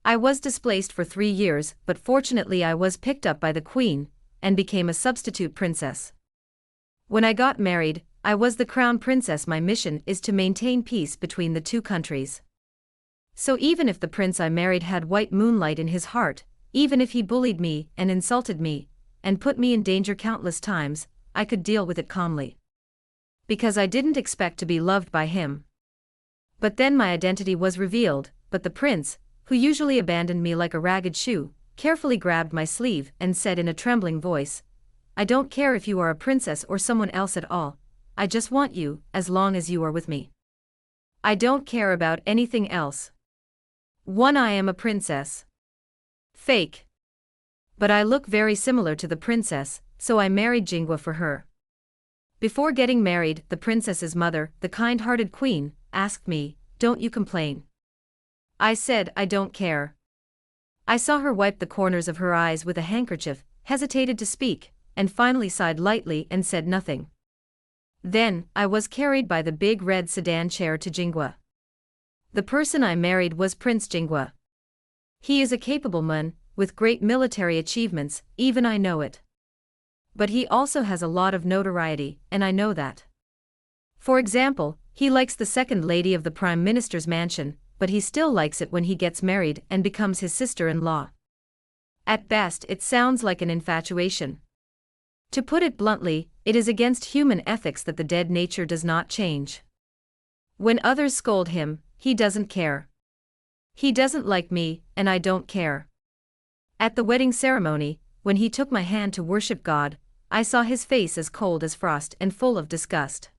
I was displaced for 3 years, but fortunately I was picked up by the queen, and became a substitute princess. When I got married, I was the crown princess. My mission is to maintain peace between the two countries. So even if the prince I married had white moonlight in his heart, even if he bullied me and insulted me, and put me in danger countless times, I could deal with it calmly. Because I didn't expect to be loved by him. But then my identity was revealed, but the prince, who usually abandoned me like a ragged shoe, carefully grabbed my sleeve and said in a trembling voice, "I don't care if you are a princess or someone else at all, I just want you, as long as you are with me. I don't care about anything else. I am a princess." Fake. But I look very similar to the princess, so I married Jingwa for her. Before getting married, the princess's mother, the kind-hearted queen, asked me, "Don't you complain?" I said, "I don't care." I saw her wipe the corners of her eyes with a handkerchief, hesitated to speak, and finally sighed lightly and said nothing. Then, I was carried by the big red sedan chair to Jingwa. The person I married was Prince Jingwa. He is a capable man, with great military achievements, even I know it. But he also has a lot of notoriety, and I know that. For example, he likes the second lady of the Prime Minister's mansion, but he still likes it when he gets married and becomes his sister-in-law. At best, it sounds like an infatuation. To put it bluntly, it is against human ethics that the dead nature does not change. When others scold him, he doesn't care. He doesn't like me, and I don't care. At the wedding ceremony, when he took my hand to worship God, I saw his face as cold as frost and full of disgust.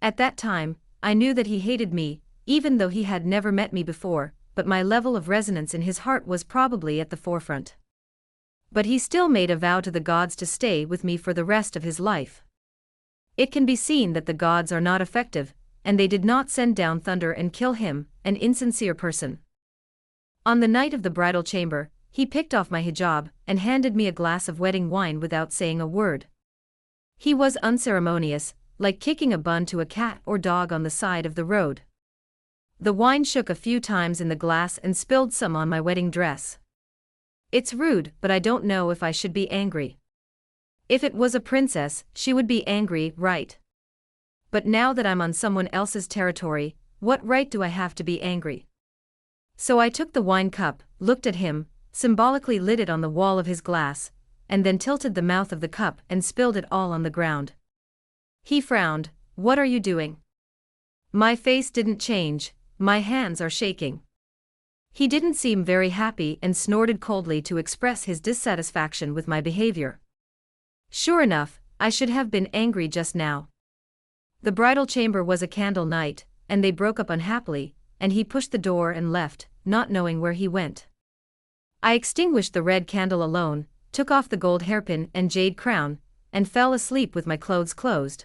At that time, I knew that he hated me, even though he had never met me before, but my level of resonance in his heart was probably at the forefront. But he still made a vow to the gods to stay with me for the rest of his life. It can be seen that the gods are not effective, and they did not send down thunder and kill him, an insincere person. On the night of the bridal chamber, he picked off my hijab and handed me a glass of wedding wine without saying a word. He was unceremonious, like kicking a bun to a cat or dog on the side of the road. The wine shook a few times in the glass and spilled some on my wedding dress. It's rude, but I don't know if I should be angry. If it was a princess, she would be angry, right? But now that I'm on someone else's territory, what right do I have to be angry? So I took the wine cup, looked at him, symbolically lit it on the wall of his glass, and then tilted the mouth of the cup and spilled it all on the ground. He frowned. "What are you doing?" My face didn't change, my hands are shaking. He didn't seem very happy and snorted coldly to express his dissatisfaction with my behavior. Sure enough, I should have been angry just now. The bridal chamber was a candle night, and they broke up unhappily, and he pushed the door and left, not knowing where he went. I extinguished the red candle alone, took off the gold hairpin and jade crown, and fell asleep with my clothes closed.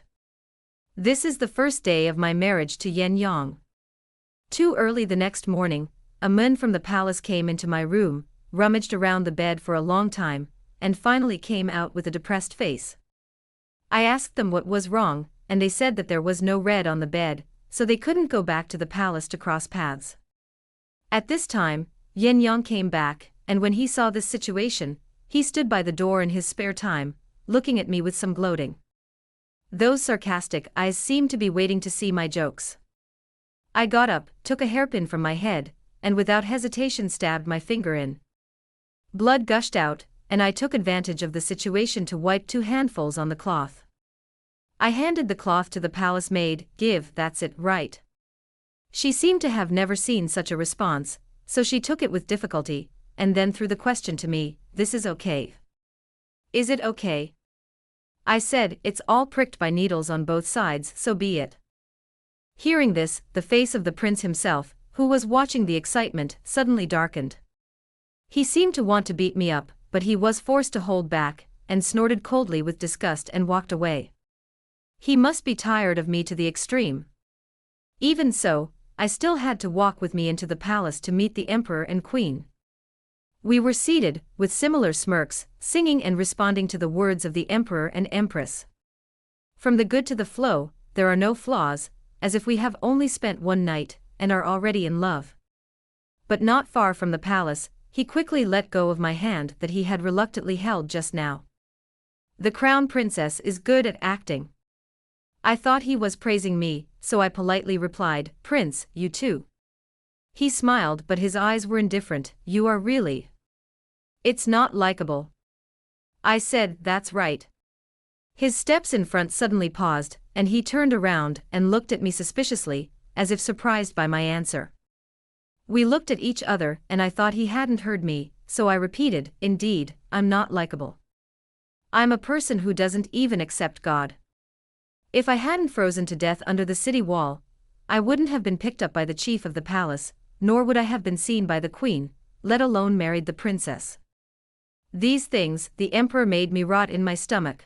This is the first day of my marriage to Yen Yang. Too early the next morning, a man from the palace came into my room, rummaged around the bed for a long time, and finally came out with a depressed face. I asked them what was wrong, and they said that there was no red on the bed, so they couldn't go back to the palace to cross paths. At this time, Yen Yang came back, and when he saw this situation, he stood by the door in his spare time, looking at me with some gloating. Those sarcastic eyes seemed to be waiting to see my jokes. I got up, took a hairpin from my head, and without hesitation stabbed my finger in. Blood gushed out, and I took advantage of the situation to wipe 2 handfuls on the cloth. I handed the cloth to the palace maid. "Give, that's it, right?" She seemed to have never seen such a response, so she took it with difficulty, and then threw the question to me, "This is okay?" "Is it okay?" I said, "It's all pricked by needles on both sides, so be it." Hearing this, the face of the prince himself, who was watching the excitement, suddenly darkened. He seemed to want to beat me up, but he was forced to hold back, and snorted coldly with disgust and walked away. He must be tired of me to the extreme. Even so, I still had to walk with me into the palace to meet the emperor and queen. We were seated, with similar smirks, singing and responding to the words of the emperor and empress. From the good to the flow, there are no flaws, as if we have only spent one night, and are already in love. But not far from the palace, he quickly let go of my hand that he had reluctantly held just now. The crown princess is good at acting. I thought he was praising me, so I politely replied, Prince, you too. He smiled, but his eyes were indifferent. You are really. It's not likable. I said, that's right. His steps in front suddenly paused, and he turned around and looked at me suspiciously, as if surprised by my answer. We looked at each other, and I thought he hadn't heard me, so I repeated, indeed, I'm not likable. I'm a person who doesn't even accept God. If I hadn't frozen to death under the city wall, I wouldn't have been picked up by the chief of the palace, nor would I have been seen by the queen, let alone married the princess. These things, the emperor made me rot in my stomach.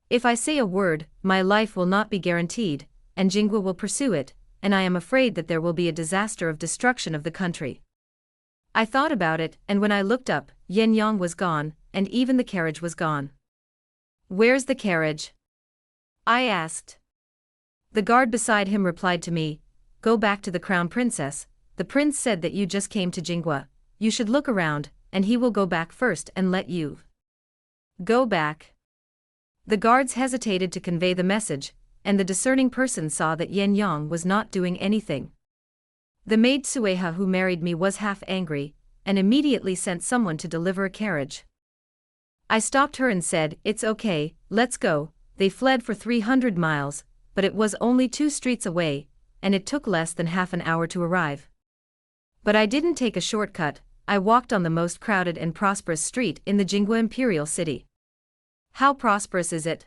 If I say a word, my life will not be guaranteed, and Jingwa will pursue it, and I am afraid that there will be a disaster of destruction of the country. I thought about it, and when I looked up, Yen Yang was gone, and even the carriage was gone. Where's the carriage? I asked. The guard beside him replied to me, Go back to the crown princess. The prince said that you just came to Jingwa. You should look around, and he will go back first and let you go back. The guards hesitated to convey the message, and the discerning person saw that Yen Yang was not doing anything. The maid Sueha who married me was half angry, and immediately sent someone to deliver a carriage. I stopped her and said, It's okay, let's go. They fled for 300 miles, but it was only 2 streets away, and it took less than half an hour to arrive. But I didn't take a shortcut, I walked on the most crowded and prosperous street in the Jingwa imperial city. How prosperous is it?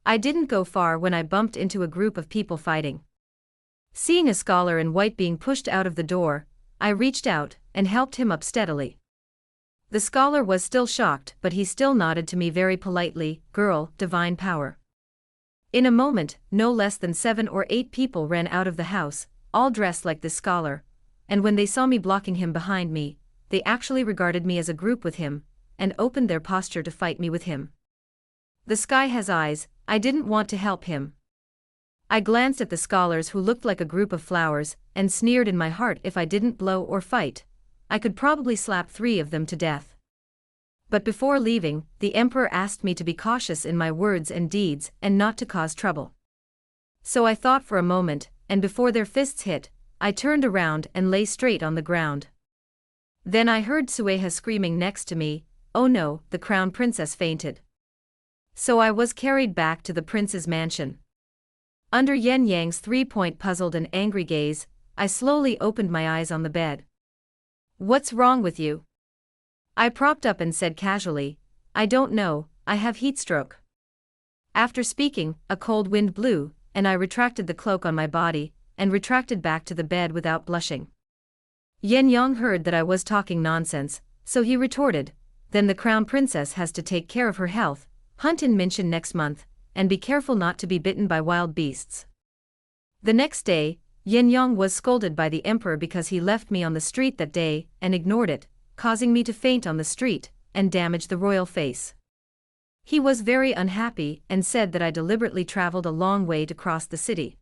I didn't go far when I bumped into a group of people fighting. Seeing a scholar in white being pushed out of the door, I reached out and helped him up steadily. The scholar was still shocked, but he still nodded to me very politely, Girl, divine power. In a moment, no less than 7 or 8 people ran out of the house, all dressed like this scholar, and when they saw me blocking him behind me, they actually regarded me as a group with him, and opened their posture to fight me with him. The sky has eyes, I didn't want to help him. I glanced at the scholars who looked like a group of flowers, and sneered in my heart if I didn't blow or fight, I could probably slap 3 of them to death. But before leaving, the emperor asked me to be cautious in my words and deeds and not to cause trouble. So I thought for a moment, and before their fists hit, I turned around and lay straight on the ground. Then I heard Sueha screaming next to me, Oh no, the crown princess fainted. So I was carried back to the prince's mansion. Under Yen Yang's 3-point puzzled and angry gaze, I slowly opened my eyes on the bed. What's wrong with you? I propped up and said casually, I don't know, I have heat stroke. After speaking, a cold wind blew, and I retracted the cloak on my body, and retracted back to the bed without blushing. Yen Yang heard that I was talking nonsense, so he retorted, Then the crown princess has to take care of her health, hunt in Minshan next month, and be careful not to be bitten by wild beasts. The next day, Yen Yang was scolded by the emperor because he left me on the street that day and ignored it, causing me to faint on the street and damage the royal face. He was very unhappy and said that I deliberately traveled a long way to cross the city.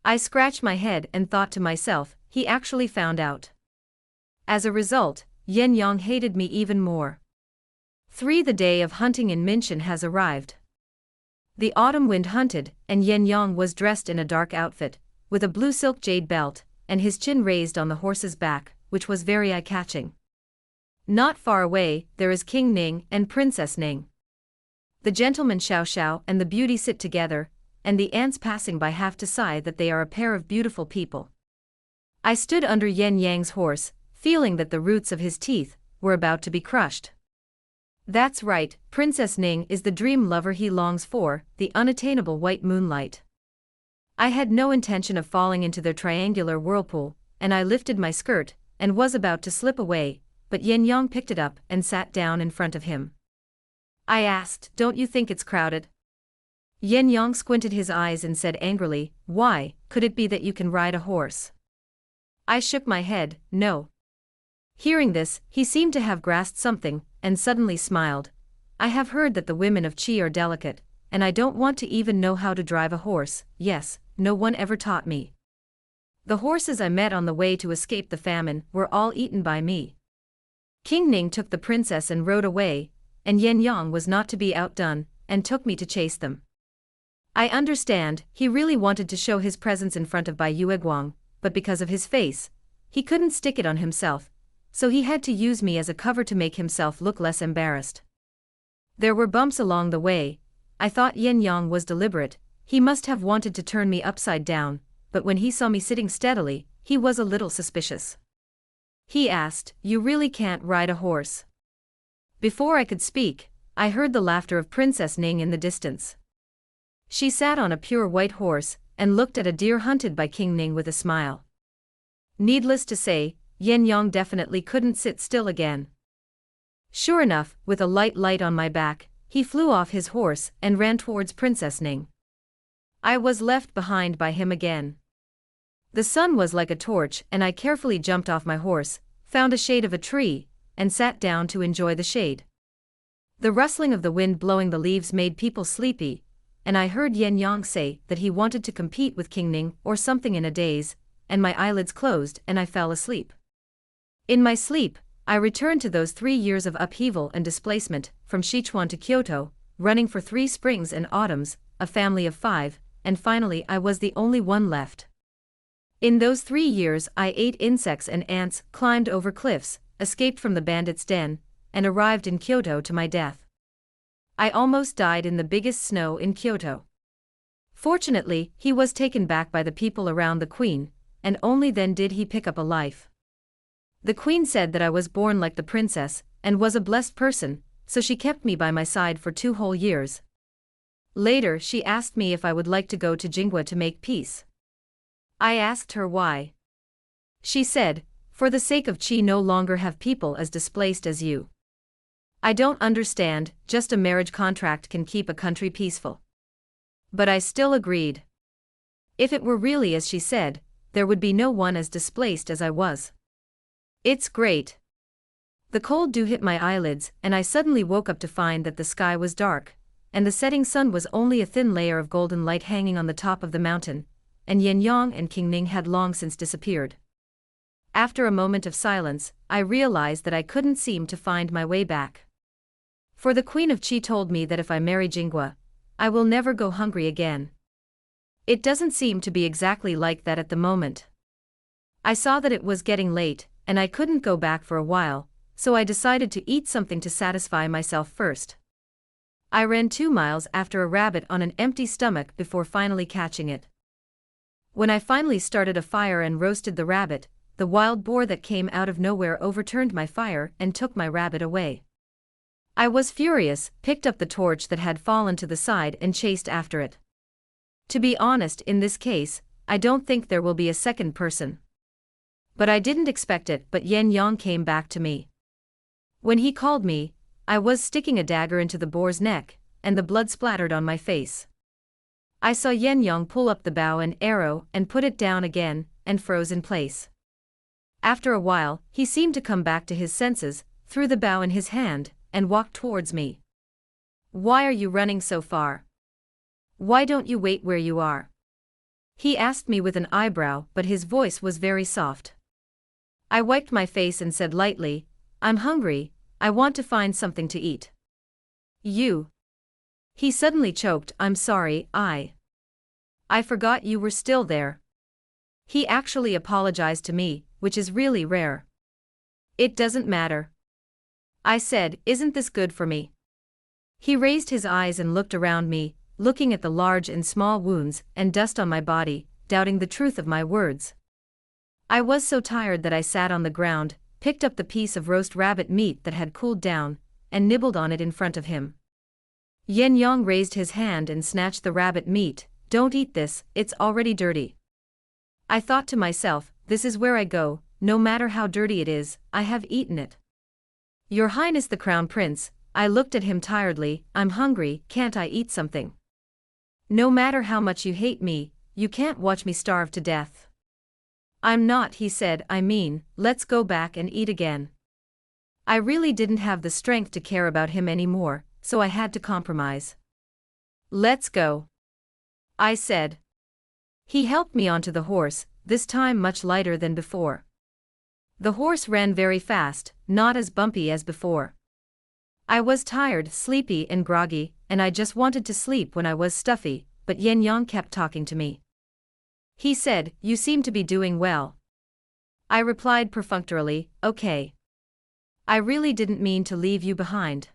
I scratched my head and thought to myself, he actually found out. As a result, Yen Yang hated me even more. 3. The day of hunting in Minshan has arrived. The autumn wind hunted, and Yen Yang was dressed in a dark outfit, with a blue silk jade belt, and his chin raised on the horse's back, which was very eye-catching. Not far away, there is King Ning and Princess Ning. The gentleman Xiao Xiao and the beauty sit together, and the ants passing by have to sigh that they are a pair of beautiful people. I stood under Yen Yang's horse, feeling that the roots of his teeth were about to be crushed. That's right, Princess Ning is the dream lover he longs for, the unattainable white moonlight. I had no intention of falling into their triangular whirlpool, and I lifted my skirt, and was about to slip away, but Yen Yang picked it up and sat down in front of him. I asked, Don't you think it's crowded? Yen Yang squinted his eyes and said angrily, Why, could it be that you can ride a horse? I shook my head, No. Hearing this, he seemed to have grasped something, and suddenly smiled. I have heard that the women of Qi are delicate, and I don't want to even know how to drive a horse, yes, no one ever taught me. The horses I met on the way to escape the famine were all eaten by me. King Ning took the princess and rode away, and Yen Yang was not to be outdone, and took me to chase them. I understand, he really wanted to show his presence in front of Bai Yueguang, but because of his face, he couldn't stick it on himself, so he had to use me as a cover to make himself look less embarrassed. There were bumps along the way. I thought Yen Yang was deliberate, he must have wanted to turn me upside down, but when he saw me sitting steadily, he was a little suspicious. He asked, "You really can't ride a horse?" Before I could speak, I heard the laughter of Princess Ning in the distance. She sat on a pure white horse, and looked at a deer hunted by King Ning with a smile. Needless to say, Yen Yang definitely couldn't sit still again. Sure enough, with a light on my back, he flew off his horse and ran towards Princess Ning. I was left behind by him again. The sun was like a torch, and I carefully jumped off my horse, found a shade of a tree, and sat down to enjoy the shade. The rustling of the wind blowing the leaves made people sleepy, and I heard Yen Yang say that he wanted to compete with King Ning or something in a daze, and my eyelids closed and I fell asleep. In my sleep, I returned to those 3 years of upheaval and displacement, from Sichuan to Kyoto, running for 3 springs and autumns, a family of 5, and finally I was the only one left. In those 3 years I ate insects and ants, climbed over cliffs, escaped from the bandits' den, and arrived in Kyoto to my death. I almost died in the biggest snow in Kyoto. Fortunately, he was taken back by the people around the queen, and only then did he pick up a life. The queen said that I was born like the princess, and was a blessed person, so she kept me by my side for 2 whole years. Later she asked me if I would like to go to Jingwa to make peace. I asked her why. She said, "For the sake of Qi no longer have people as displaced as you." I don't understand, just a marriage contract can keep a country peaceful. But I still agreed. If it were really as she said, there would be no one as displaced as I was. It's great. The cold dew hit my eyelids, and I suddenly woke up to find that the sky was dark, and the setting sun was only a thin layer of golden light hanging on the top of the mountain, and Yen Yang and King Ning had long since disappeared. After a moment of silence, I realized that I couldn't seem to find my way back. For the Queen of Qi told me that if I marry Jingwa, I will never go hungry again. It doesn't seem to be exactly like that at the moment. I saw that it was getting late, and I couldn't go back for a while, so I decided to eat something to satisfy myself first. I ran 2 miles after a rabbit on an empty stomach before finally catching it. When I finally started a fire and roasted the rabbit, the wild boar that came out of nowhere overturned my fire and took my rabbit away. I was furious, picked up the torch that had fallen to the side and chased after it. To be honest, in this case, I don't think there will be a second person. But I didn't expect it, but Yen Yang came back to me. When he called me, I was sticking a dagger into the boar's neck, and the blood splattered on my face. I saw Yen Yang pull up the bow and arrow and put it down again, and froze in place. After a while, he seemed to come back to his senses, threw the bow in his hand, and walked towards me. "Why are you running so far? Why don't you wait where you are?" He asked me with an eyebrow, but his voice was very soft. I wiped my face and said lightly, "I'm hungry, I want to find something to eat." "You?" He suddenly choked. "I'm sorry, I forgot you were still there." He actually apologized to me, which is really rare. "It doesn't matter," I said. "Isn't this good for me?" He raised his eyes and looked around me, looking at the large and small wounds and dust on my body, doubting the truth of my words. I was so tired that I sat on the ground, picked up the piece of roast rabbit meat that had cooled down, and nibbled on it in front of him. Yen Yang raised his hand and snatched the rabbit meat. "Don't eat this, it's already dirty." I thought to myself, this is where I go, no matter how dirty it is, I have eaten it. "Your Highness the Crown Prince," I looked at him tiredly, "I'm hungry, can't I eat something?" "No matter how much you hate me, you can't watch me starve to death." "I'm not," he said. "I mean, let's go back and eat again." I really didn't have the strength to care about him anymore, so I had to compromise. "Let's go," I said. He helped me onto the horse, this time much lighter than before. The horse ran very fast, not as bumpy as before. I was tired, sleepy and groggy, and I just wanted to sleep when I was stuffy, but Yen Yang kept talking to me. He said, "You seem to be doing well." I replied perfunctorily, "Okay. I really didn't mean to leave you behind."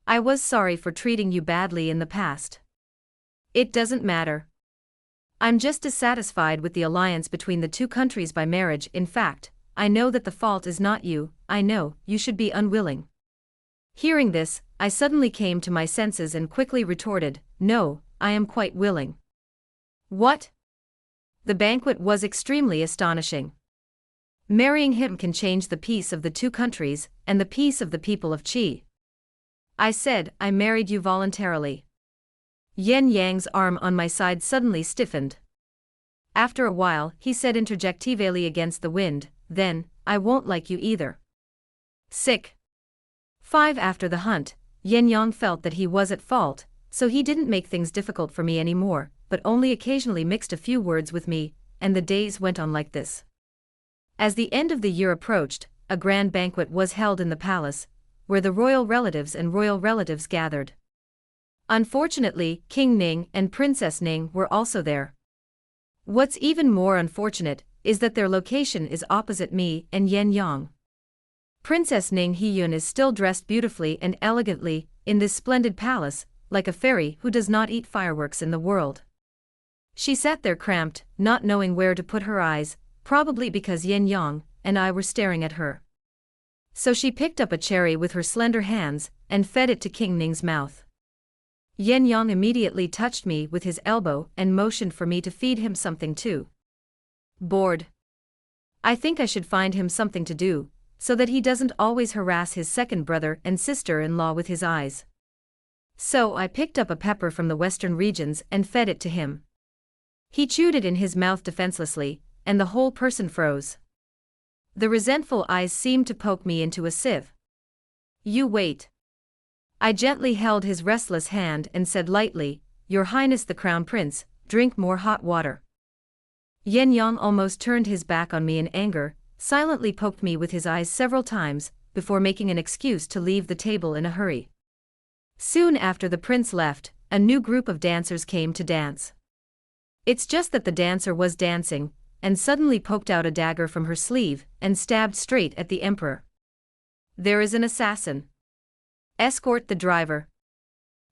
I was sorry for treating you badly in the past. It doesn't matter. I'm just dissatisfied with the alliance between the two countries by marriage. In fact, I know that the fault is not you. I know, you should be unwilling. Hearing this, I suddenly came to my senses and quickly retorted, "No, I am quite willing." What? The banquet was extremely astonishing. Marrying him can change the peace of the two countries, and the peace of the people of Qi. I said, "I married you voluntarily." Yen Yang's arm on my side suddenly stiffened. After a while, he said interjectively against the wind, "Then, I won't like you either." Sick. 5 After the hunt, Yen Yang felt that he was at fault, so he didn't make things difficult for me anymore, but only occasionally mixed a few words with me, and the days went on like this. As the end of the year approached, a grand banquet was held in the palace, where the royal relatives and royal relatives gathered. Unfortunately, King Ning and Princess Ning were also there. What's even more unfortunate is that their location is opposite me and Yen Yang. Princess Ning Hiyun is still dressed beautifully and elegantly in this splendid palace, like a fairy who does not eat fireworks in the world. She sat there cramped, not knowing where to put her eyes, probably because Yen Yang and I were staring at her. So she picked up a cherry with her slender hands and fed it to King Ning's mouth. Yen Yang immediately touched me with his elbow and motioned for me to feed him something too. Bored. I think I should find him something to do, so that he doesn't always harass his second brother and sister-in-law with his eyes. So I picked up a pepper from the western regions and fed it to him. He chewed it in his mouth defenselessly, and the whole person froze. The resentful eyes seemed to poke me into a sieve. "You wait." I gently held his restless hand and said lightly, "Your Highness the Crown Prince, drink more hot water." Yen Yang almost turned his back on me in anger, silently poked me with his eyes several times, before making an excuse to leave the table in a hurry. Soon after the prince left, a new group of dancers came to dance. It's just that the dancer was dancing, and suddenly poked out a dagger from her sleeve and stabbed straight at the emperor. "There is an assassin. Escort the driver."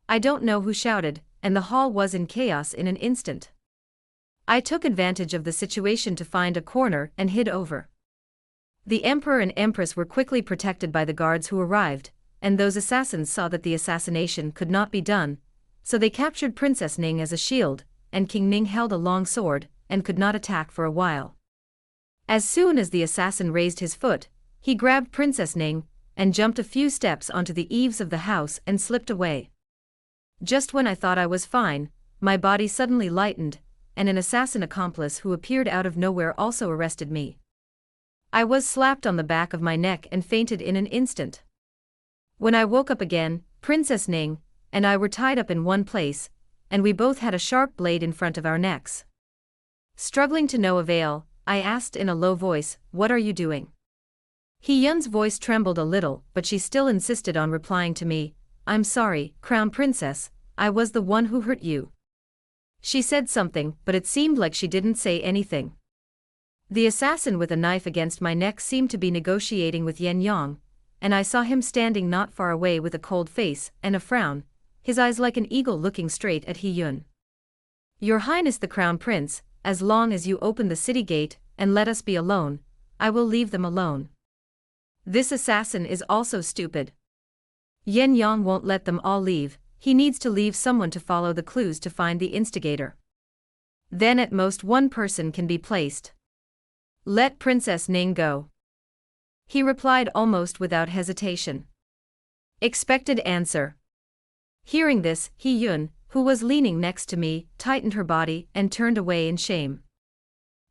I don't know who shouted, and the hall was in chaos in an instant. I took advantage of the situation to find a corner and hid over. The emperor and empress were quickly protected by the guards who arrived, and those assassins saw that the assassination could not be done, so they captured Princess Ning as a shield, and King Ning held a long sword, and could not attack for a while. As soon as the assassin raised his foot, he grabbed Princess Ning, and jumped a few steps onto the eaves of the house and slipped away. Just when I thought I was fine, my body suddenly lightened, and an assassin accomplice who appeared out of nowhere also arrested me. I was slapped on the back of my neck and fainted in an instant. When I woke up again, Princess Ning and I were tied up in one place, and we both had a sharp blade in front of our necks. Struggling to no avail, I asked in a low voice, "What are you doing?" Hiyun's voice trembled a little, but she still insisted on replying to me, "I'm sorry, Crown Princess, I was the one who hurt you." She said something, but it seemed like she didn't say anything. The assassin with a knife against my neck seemed to be negotiating with Yen Yang, and I saw him standing not far away with a cold face and a frown, his eyes like an eagle looking straight at Hiyun. "Your Highness the Crown Prince, as long as you open the city gate and let us be alone, I will leave them alone. This assassin is also stupid. Yen Yang won't let them all leave, he needs to leave someone to follow the clues to find the instigator. Then at most one person can be placed. Let Princess Ning go." He replied almost without hesitation. Expected answer. Hearing this, Hiyun, who was leaning next to me, tightened her body and turned away in shame.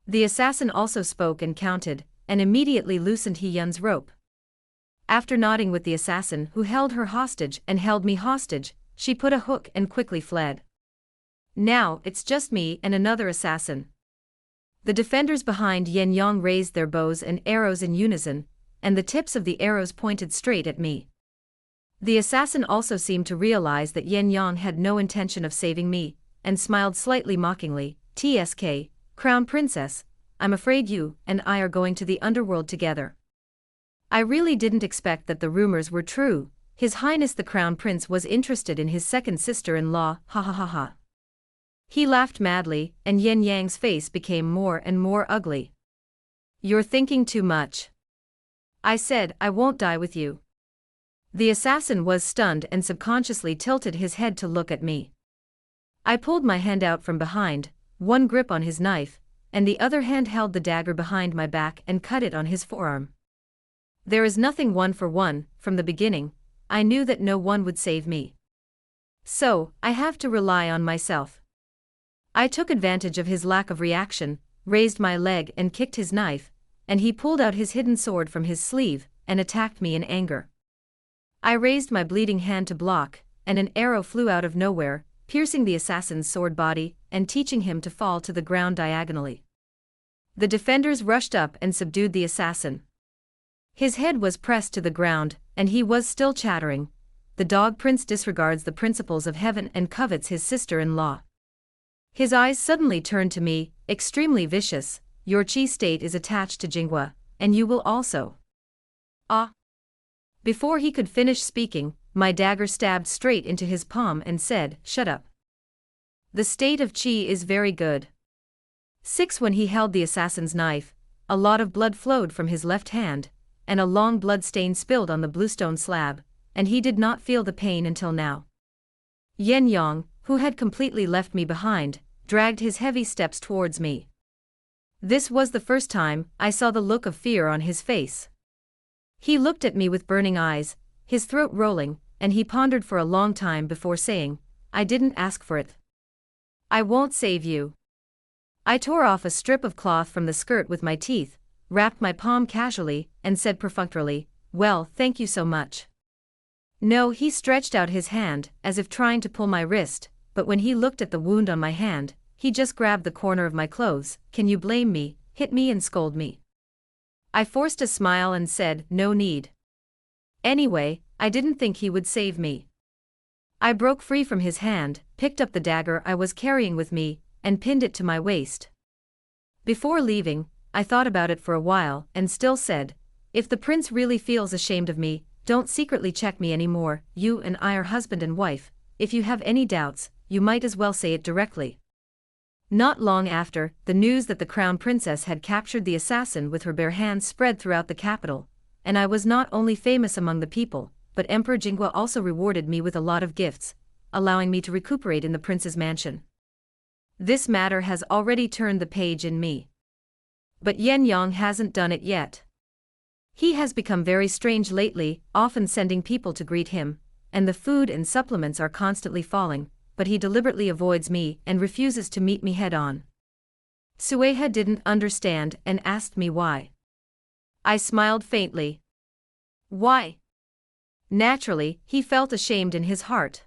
The assassin also spoke and counted, and immediately loosened Hiyun's rope. After nodding with the assassin who held her hostage and held me hostage, she put a hook and quickly fled. Now, it's just me and another assassin. The defenders behind Yen Yang raised their bows and arrows in unison, and the tips of the arrows pointed straight at me. The assassin also seemed to realize that Yen Yang had no intention of saving me, and smiled slightly mockingly. "TSK, Crown Princess, I'm afraid you and I are going to the underworld together." I really didn't expect that the rumors were true. His Highness the Crown Prince was interested in his second sister-in-law, ha ha ha ha. He laughed madly, and Yen Yang's face became more and more ugly. "You're thinking too much," I said. "I won't die with you." The assassin was stunned and subconsciously tilted his head to look at me. I pulled my hand out from behind, one grip on his knife, and the other hand held the dagger behind my back and cut it on his forearm. There is nothing one for one. From the beginning, I knew that no one would save me. So, I have to rely on myself. I took advantage of his lack of reaction, raised my leg and kicked his knife, and he pulled out his hidden sword from his sleeve and attacked me in anger. I raised my bleeding hand to block, and an arrow flew out of nowhere, piercing the assassin's sword body and teaching him to fall to the ground diagonally. The defenders rushed up and subdued the assassin. His head was pressed to the ground, and he was still chattering. "The dog prince disregards the principles of heaven and covets his sister-in-law." His eyes suddenly turned to me, extremely vicious. "Your chi state is attached to Jinghua, and you will also." Ah! Before he could finish speaking, my dagger stabbed straight into his palm and said, "Shut up. The state of chi is very good." 6. When he held the assassin's knife, a lot of blood flowed from his left hand, and a long blood stain spilled on the bluestone slab, and he did not feel the pain until now. Yen Yang, who had completely left me behind, dragged his heavy steps towards me. This was the first time I saw the look of fear on his face. He looked at me with burning eyes, his throat rolling, and he pondered for a long time before saying, "I didn't ask for it. I won't save you." I tore off a strip of cloth from the skirt with my teeth, wrapped my palm casually, and said perfunctorily, "Well, thank you so much." No, he stretched out his hand, as if trying to pull my wrist, but when he looked at the wound on my hand, he just grabbed the corner of my clothes. "Can you blame me? Hit me and scold me." I forced a smile and said, "No need. Anyway, I didn't think he would save me." I broke free from his hand, picked up the dagger I was carrying with me, and pinned it to my waist. Before leaving, I thought about it for a while and still said, "If the prince really feels ashamed of me, don't secretly check me anymore. You and I are husband and wife. If you have any doubts, you might as well say it directly." Not long after, the news that the crown princess had captured the assassin with her bare hands spread throughout the capital, and I was not only famous among the people, but Emperor Jinghua also rewarded me with a lot of gifts, allowing me to recuperate in the prince's mansion. This matter has already turned the page in me. But Yen Yang hasn't done it yet. He has become very strange lately, often sending people to greet him, and the food and supplements are constantly falling, but he deliberately avoids me and refuses to meet me head-on. Sueha didn't understand and asked me why. I smiled faintly. Why? Naturally, he felt ashamed in his heart.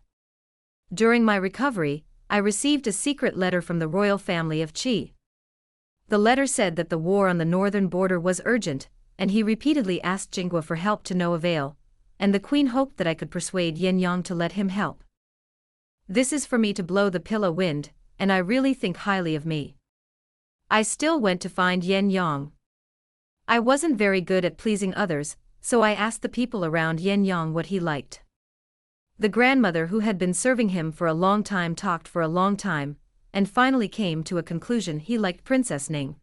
During my recovery, I received a secret letter from the royal family of Qi. The letter said that the war on the northern border was urgent, and he repeatedly asked Jinghua for help to no avail, and the queen hoped that I could persuade Yen Yang to let him help. This is for me to blow the pillow wind, and I really think highly of me. I still went to find Yen Yang. I wasn't very good at pleasing others, so I asked the people around Yen Yang what he liked. The grandmother who had been serving him for a long time talked for a long time, and finally came to a conclusion: he liked Princess Ning.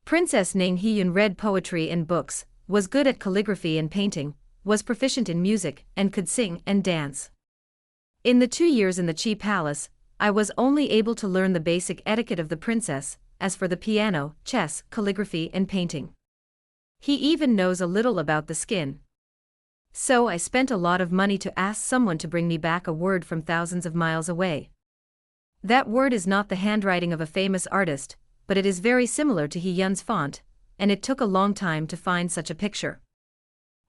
Princess Ning Heyun read poetry and books, was good at calligraphy and painting, was proficient in music, and could sing and dance. In the 2 years in the Qi Palace, I was only able to learn the basic etiquette of the princess, as for the piano, chess, calligraphy and painting. He even knows a little about the skin. So I spent a lot of money to ask someone to bring me back a word from thousands of miles away. That word is not the handwriting of a famous artist, but it is very similar to He Yun's font, and it took a long time to find such a picture.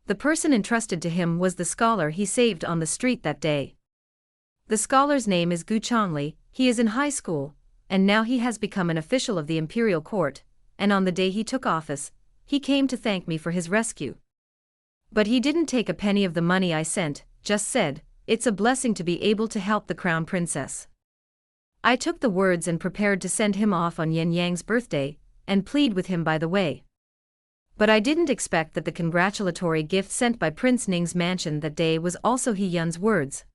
The person entrusted to him was the scholar he saved on the street that day. The scholar's name is Gu Chongli. He is in high school, and now he has become an official of the imperial court, and on the day he took office, he came to thank me for his rescue. But he didn't take a penny of the money I sent, just said, "It's a blessing to be able to help the crown princess." I took the words and prepared to send him off on Yin Yang's birthday, and plead with him by the way. But I didn't expect that the congratulatory gift sent by Prince Ning's mansion that day was also He Yun's words.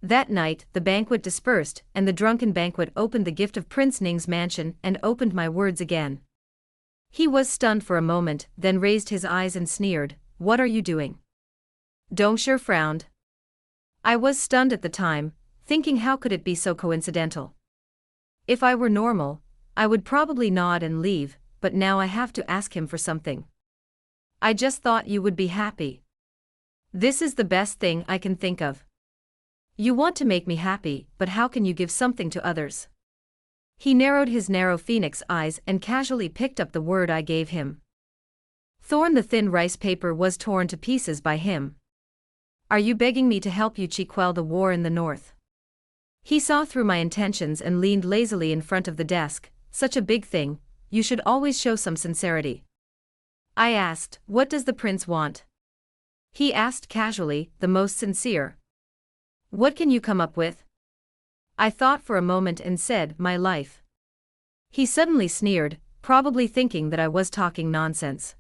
That night, the banquet dispersed, and the drunken banquet opened the gift of Prince Ning's mansion and opened my words again. He was stunned for a moment, then raised his eyes and sneered, "What are you doing?" Dongsher frowned. I was stunned at the time, thinking how could it be so coincidental? If I were normal, I would probably nod and leave, but now I have to ask him for something. "I just thought you would be happy. This is the best thing I can think of." "You want to make me happy, but how can you give something to others?" He narrowed his narrow phoenix eyes and casually picked up the word I gave him. Thorn. The thin rice paper was torn to pieces by him. "Are you begging me to help you quell the war in the north?" He saw through my intentions and leaned lazily in front of the desk. "Such a big thing, you should always show some sincerity." I asked, "What does the prince want?" He asked casually, "The most sincere." "What can you come up with?" I thought for a moment and said, "My life." He suddenly sneered, probably thinking that I was talking nonsense.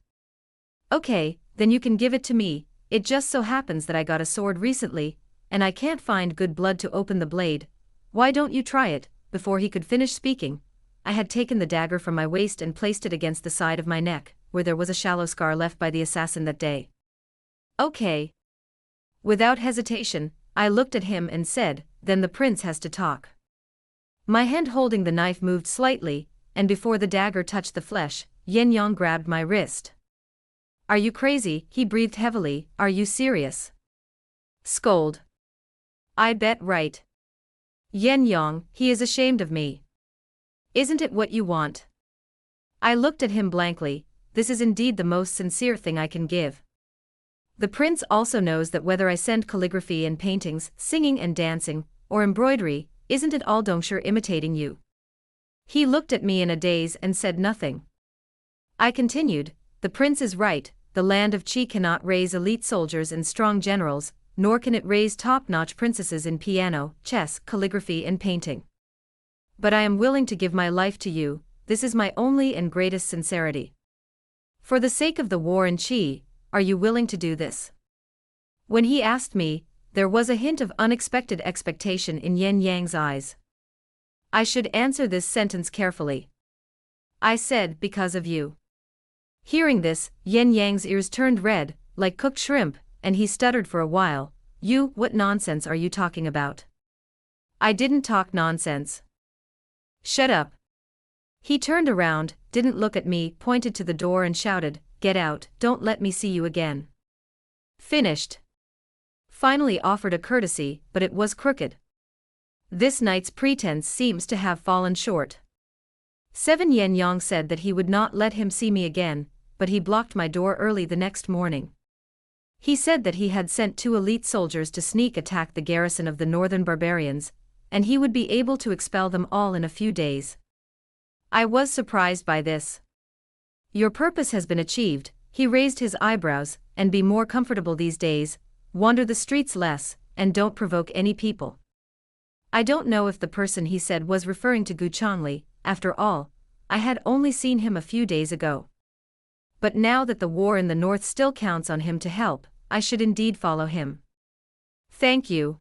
"Okay, then you can give it to me. It just so happens that I got a sword recently, and I can't find good blood to open the blade. Why don't you try it?" Before he could finish speaking, I had taken the dagger from my waist and placed it against the side of my neck, where there was a shallow scar left by the assassin that day. "Okay." Without hesitation, I looked at him and said, "Then the prince has to talk." My hand holding the knife moved slightly, and before the dagger touched the flesh, Yin Yang grabbed my wrist. "Are you crazy?" He breathed heavily. "Are you serious?" Scold. I bet right. "Yin Yang, he is ashamed of me. Isn't it what you want?" I looked at him blankly. This is indeed the most sincere thing I can give. The prince also knows that whether I send calligraphy and paintings, singing and dancing, or embroidery, isn't it all Dongsher imitating you? He looked at me in a daze and said nothing. I continued, "The prince is right, the land of Qi cannot raise elite soldiers and strong generals, nor can it raise top-notch princesses in piano, chess, calligraphy and painting. But I am willing to give my life to you, this is my only and greatest sincerity. For the sake of the war in Qi, are you willing to do this?" When he asked me, there was a hint of unexpected expectation in Yin Yang's eyes. I should answer this sentence carefully. I said, "Because of you." Hearing this, Yin Yang's ears turned red, like cooked shrimp, and he stuttered for a while. "You, what nonsense are you talking about?" "I didn't talk nonsense." "Shut up." He turned around, didn't look at me, pointed to the door and shouted, "Get out, don't let me see you again." Finished. Finally offered a courtesy, but it was crooked. This night's pretense seems to have fallen short. 7 Yin Yang said that he would not let him see me again, but he blocked my door early the next morning. He said that he had sent 2 elite soldiers to sneak attack the garrison of the northern barbarians, and he would be able to expel them all in a few days. I was surprised by this. "Your purpose has been achieved," he raised his eyebrows, "and be more comfortable these days, wander the streets less, and don't provoke any people." I don't know if the person he said was referring to Gu Changli. After all, I had only seen him a few days ago. But now that the war in the north still counts on him to help, I should indeed follow him. "Thank you,"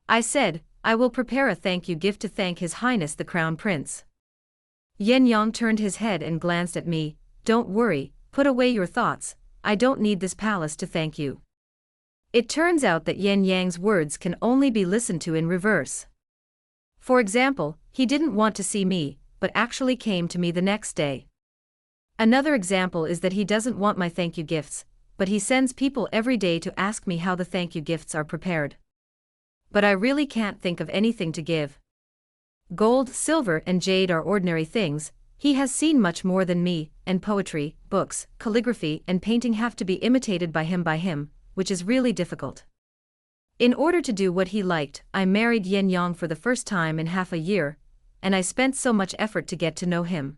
I said. "I will prepare a thank you gift to thank His Highness the Crown Prince." Yin Yang turned his head and glanced at me. "Don't worry, put away your thoughts, I don't need this palace to thank you." It turns out that Yin Yang's words can only be listened to in reverse. For example, he didn't want to see me, but actually came to me the next day. Another example is that he doesn't want my thank you gifts, but he sends people every day to ask me how the thank you gifts are prepared. But I really can't think of anything to give. Gold, silver and jade are ordinary things. He has seen much more than me, and poetry, books, calligraphy and painting have to be imitated by him, which is really difficult. In order to do what he liked, I married Yin Yang for the first time in half a year, and I spent so much effort to get to know him.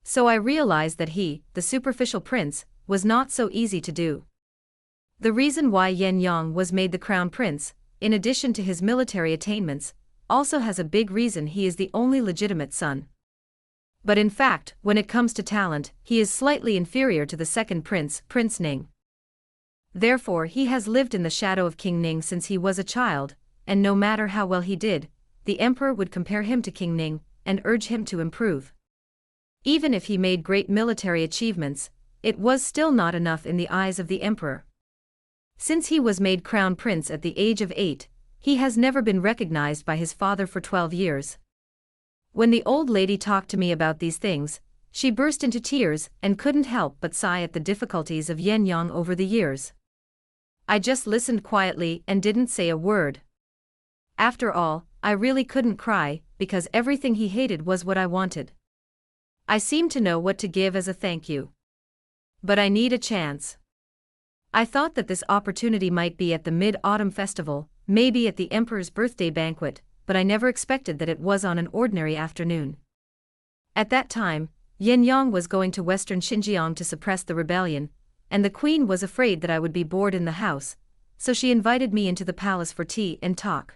So I realized that he, the superficial prince, was not so easy to do. The reason why Yen Yang was made the crown prince, in addition to his military attainments, also has a big reason: he is the only legitimate son. But in fact, when it comes to talent, he is slightly inferior to the second prince, Prince Ning. Therefore he has lived in the shadow of King Ning since he was a child, and no matter how well he did, the emperor would compare him to King Ning, and urge him to improve. Even if he made great military achievements, it was still not enough in the eyes of the emperor. Since he was made crown prince at the age of 8, he has never been recognized by his father for 12 years. When the old lady talked to me about these things, she burst into tears and couldn't help but sigh at the difficulties of Yen Yang over the years. I just listened quietly and didn't say a word. After all, I really couldn't cry, because everything he hated was what I wanted. I seemed to know what to give as a thank you. But I need a chance. I thought that this opportunity might be at the Mid-Autumn Festival, maybe at the Emperor's birthday banquet, but I never expected that it was on an ordinary afternoon. At that time, Yen Yang was going to western Xinjiang to suppress the rebellion, and the queen was afraid that I would be bored in the house, so she invited me into the palace for tea and talk.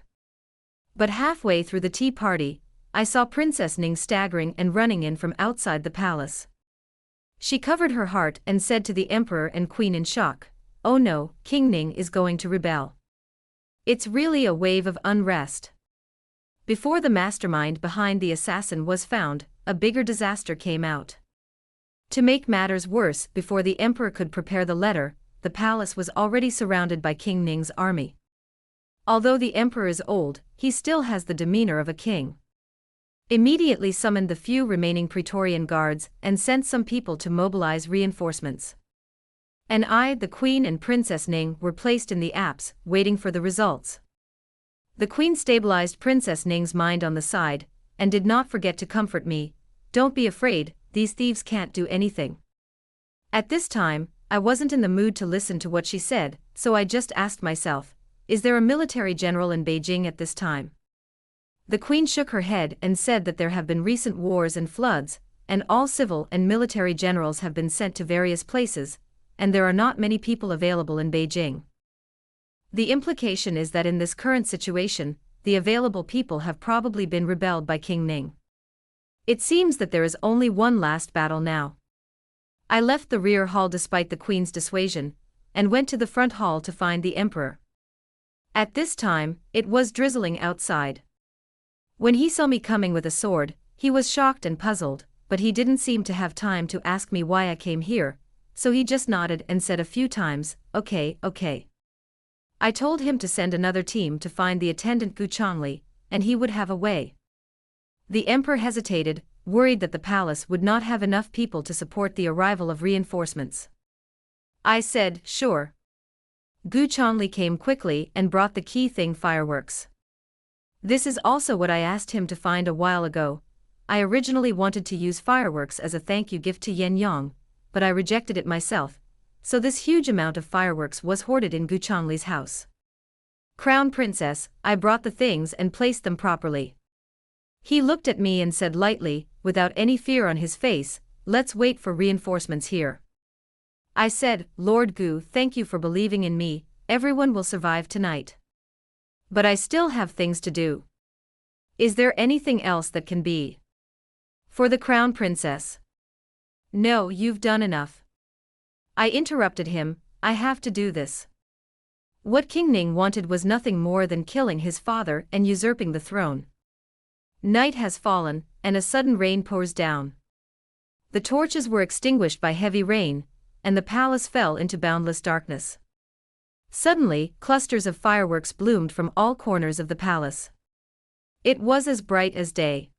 But halfway through the tea party, I saw Princess Ning staggering and running in from outside the palace. She covered her heart and said to the emperor and queen in shock, "Oh no, King Ning is going to rebel. It's really a wave of unrest." Before the mastermind behind the assassin was found, a bigger disaster came out. To make matters worse, before the emperor could prepare the letter, the palace was already surrounded by King Ning's army. Although the emperor is old, he still has the demeanor of a king. Immediately summoned the few remaining Praetorian guards and sent some people to mobilize reinforcements. And I, the queen and Princess Ning were placed in the apse, waiting for the results. The queen stabilized Princess Ning's mind on the side, and did not forget to comfort me. "Don't be afraid, these thieves can't do anything." At this time, I wasn't in the mood to listen to what she said, so I just asked myself, is there a military general in Beijing at this time? The queen shook her head and said that there have been recent wars and floods, and all civil and military generals have been sent to various places, and there are not many people available in Beijing. The implication is that in this current situation, the available people have probably been rebelled by King Ning. It seems that there is only one last battle now. I left the rear hall despite the queen's dissuasion, and went to the front hall to find the emperor. At this time, it was drizzling outside. When he saw me coming with a sword, he was shocked and puzzled, but he didn't seem to have time to ask me why I came here, so he just nodded and said a few times, "Okay, okay." I told him to send another team to find the attendant Gu Chongli, and he would have a way. The emperor hesitated, worried that the palace would not have enough people to support the arrival of reinforcements. I said, "Sure." Gu Chongli came quickly and brought the key thing: fireworks. This is also what I asked him to find a while ago. I originally wanted to use fireworks as a thank you gift to Yen Yang, but I rejected it myself, so this huge amount of fireworks was hoarded in Gu Chongli's house. "Crown Princess, I brought the things and placed them properly." He looked at me and said lightly, without any fear on his face, "Let's wait for reinforcements here." I said, "Lord Gu, thank you for believing in me, everyone will survive tonight. But I still have things to do. Is there anything else that can be for the crown princess?" "No, you've done enough." I interrupted him, "I have to do this." What King Ning wanted was nothing more than killing his father and usurping the throne. Night has fallen, and a sudden rain pours down. The torches were extinguished by heavy rain, and the palace fell into boundless darkness. Suddenly, clusters of fireworks bloomed from all corners of the palace. It was as bright as day.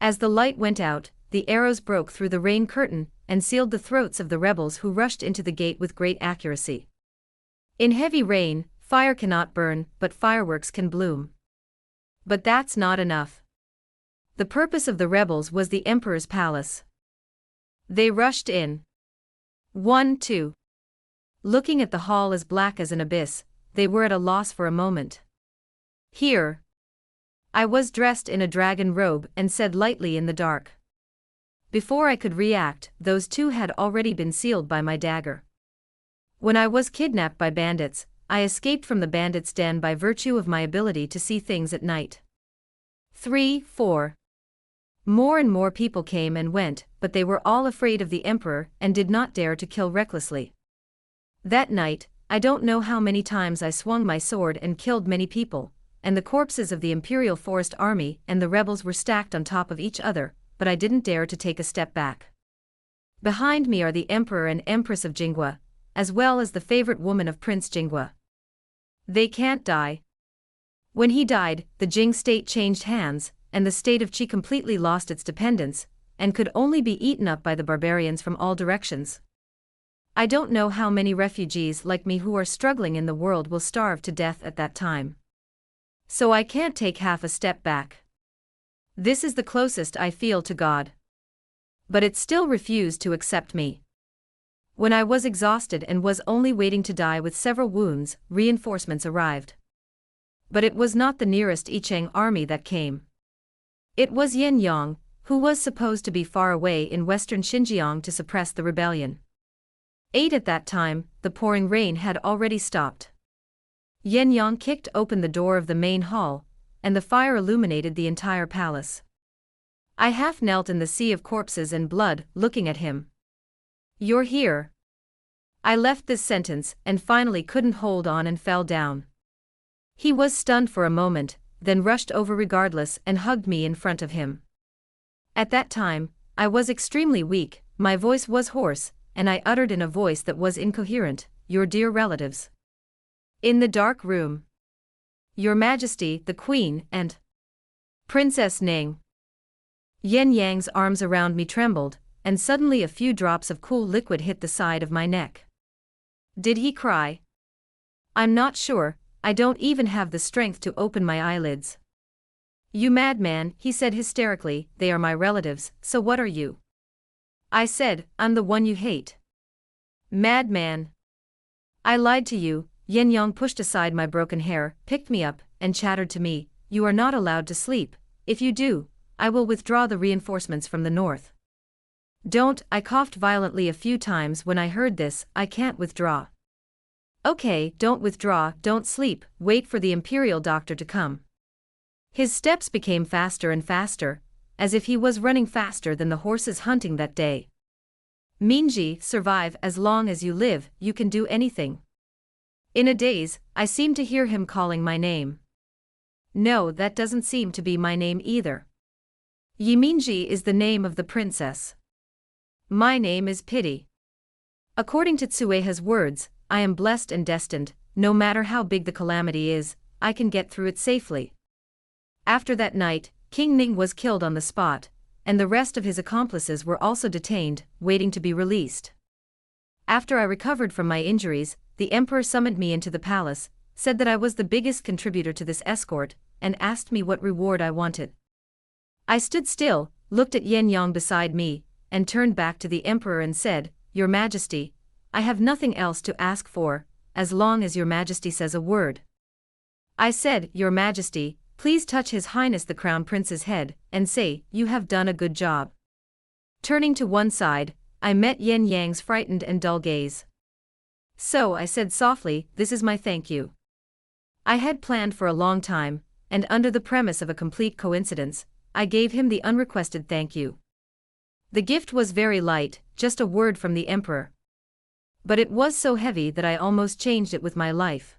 As the light went out, the arrows broke through the rain curtain and sealed the throats of the rebels who rushed into the gate with great accuracy. In heavy rain, fire cannot burn, but fireworks can bloom. But that's not enough. The purpose of the rebels was the emperor's palace. They rushed in. 1, 2. Looking at the hall as black as an abyss, they were at a loss for a moment. "Here. I was dressed in a dragon robe and said lightly in the dark. Before I could react, those two had already been sealed by my dagger. When I was kidnapped by bandits, I escaped from the bandits' den by virtue of my ability to see things at night. 3, 4. More and more people came and went, but they were all afraid of the emperor and did not dare to kill recklessly. That night, I don't know how many times I swung my sword and killed many people, and the corpses of the Imperial Forest Army and the rebels were stacked on top of each other, but I didn't dare to take a step back. Behind me are the Emperor and Empress of Jingwa, as well as the favorite woman of Prince Jingwa. They can't die. When he died, the Jing state changed hands, and the state of Qi completely lost its dependence, and could only be eaten up by the barbarians from all directions. I don't know how many refugees like me who are struggling in the world will starve to death at that time. So I can't take half a step back. This is the closest I feel to God. But it still refused to accept me. When I was exhausted and was only waiting to die with several wounds, reinforcements arrived. But it was not the nearest Yicheng army that came. It was Yin Yang, who was supposed to be far away in western Xinjiang to suppress the rebellion. 8 At that time, the pouring rain had already stopped. Yin Yang kicked open the door of the main hall, and the fire illuminated the entire palace. I half knelt in the sea of corpses and blood, looking at him. You're here. I left this sentence and finally couldn't hold on and fell down. He was stunned for a moment, then rushed over regardless and hugged me in front of him. At that time, I was extremely weak, my voice was hoarse, and I uttered in a voice that was incoherent, "Your dear relatives. In the dark room. Your Majesty, the Queen, and Princess Ning." Yin Yang's arms around me trembled, and suddenly a few drops of cool liquid hit the side of my neck. Did he cry? I'm not sure, I don't even have the strength to open my eyelids. "You madman," he said hysterically, "they are my relatives, so what are you?" I said, "I'm the one you hate." "Madman. I lied to you." Yin Yang pushed aside my broken hair, picked me up, and chattered to me, "You are not allowed to sleep. If you do, I will withdraw the reinforcements from the north." "Don't," I coughed violently a few times when I heard this, "I can't withdraw." "Okay, don't withdraw, don't sleep, wait for the imperial doctor to come." His steps became faster and faster, as if he was running faster than the horses hunting that day. "Minji, survive as long as you live, you can do anything." In a daze, I seemed to hear him calling my name. No, that doesn't seem to be my name either. Yiminji is the name of the princess. My name is Pity. According to Tsueha's words, I am blessed and destined, no matter how big the calamity is, I can get through it safely. After that night, King Ning was killed on the spot, and the rest of his accomplices were also detained, waiting to be released. After I recovered from my injuries, the emperor summoned me into the palace, said that I was the biggest contributor to this escort, and asked me what reward I wanted. I stood still, looked at Yin Yang beside me, and turned back to the emperor and said, "Your Majesty, I have nothing else to ask for, as long as your Majesty says a word." I said, "Your Majesty, please touch His Highness the Crown Prince's head, and say, 'You have done a good job.'" Turning to one side, I met Yin Yang's frightened and dull gaze. "So," I said softly, "this is my thank you." I had planned for a long time, and under the premise of a complete coincidence, I gave him the unrequested thank you. The gift was very light, just a word from the emperor. But it was so heavy that I almost changed it with my life.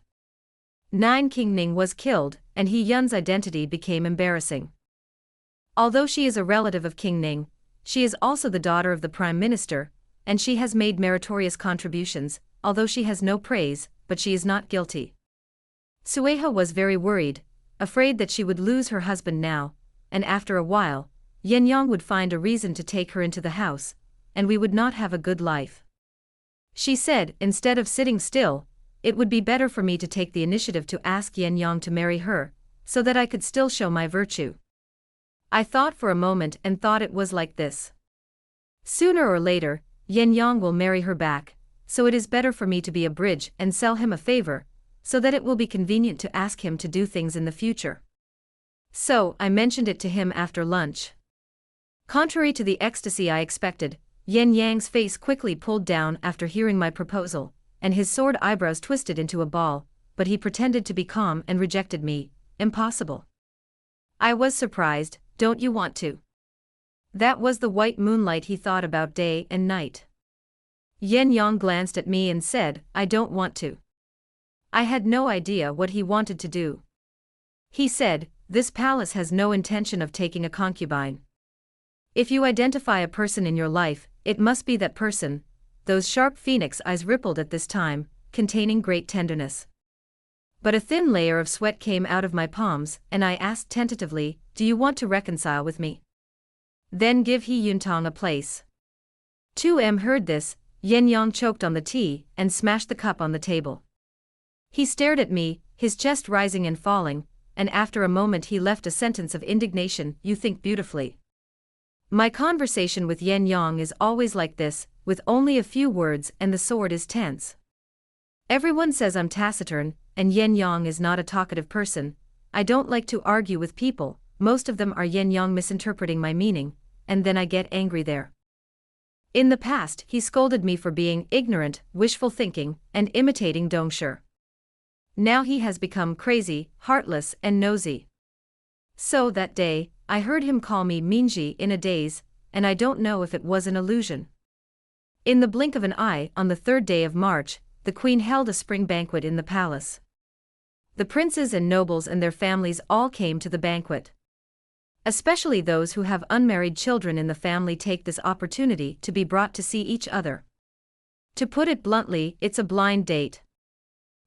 9 King Ning was killed, and He Yun's identity became embarrassing. Although she is a relative of King Ning, she is also the daughter of the Prime Minister, and she has made meritorious contributions, although she has no praise, but she is not guilty. Tsueha was very worried, afraid that she would lose her husband now, and after a while, Yin Yang would find a reason to take her into the house, and we would not have a good life. She said, instead of sitting still, it would be better for me to take the initiative to ask Yin Yang to marry her, so that I could still show my virtue. I thought for a moment and thought it was like this. Sooner or later, Yin Yang will marry her back, so it is better for me to be a bridge and sell him a favor, so that it will be convenient to ask him to do things in the future. So, I mentioned it to him after lunch. Contrary to the ecstasy I expected, Yin Yang's face quickly pulled down after hearing my proposal, and his sword eyebrows twisted into a ball, but he pretended to be calm and rejected me. Impossible. I was surprised. Don't you want to? That was the white moonlight he thought about day and night. Yin Yang glanced at me and said, I don't want to. I had no idea what he wanted to do. He said, this palace has no intention of taking a concubine. If you identify a person in your life, it must be that person. Those sharp phoenix eyes rippled at this time, containing great tenderness. But a thin layer of sweat came out of my palms, and I asked tentatively, do you want to reconcile with me? Then give He Yuntang a place. 2M heard this. Yin Yang choked on the tea, and smashed the cup on the table. He stared at me, his chest rising and falling, and after a moment he left a sentence of indignation, you think beautifully. My conversation with Yin Yang is always like this, with only a few words and the sword is tense. Everyone says I'm taciturn, and Yin Yang is not a talkative person. I don't like to argue with people, most of them are Yin Yang misinterpreting my meaning, and then I get angry there. In the past, he scolded me for being ignorant, wishful thinking, and imitating Dongshi. Now he has become crazy, heartless, and nosy. So that day, I heard him call me Minji in a daze, and I don't know if it was an illusion. In the blink of an eye, on the 3rd day of March, the queen held a spring banquet in the palace. The princes and nobles and their families all came to the banquet. Especially those who have unmarried children in the family take this opportunity to be brought to see each other. To put it bluntly, it's a blind date.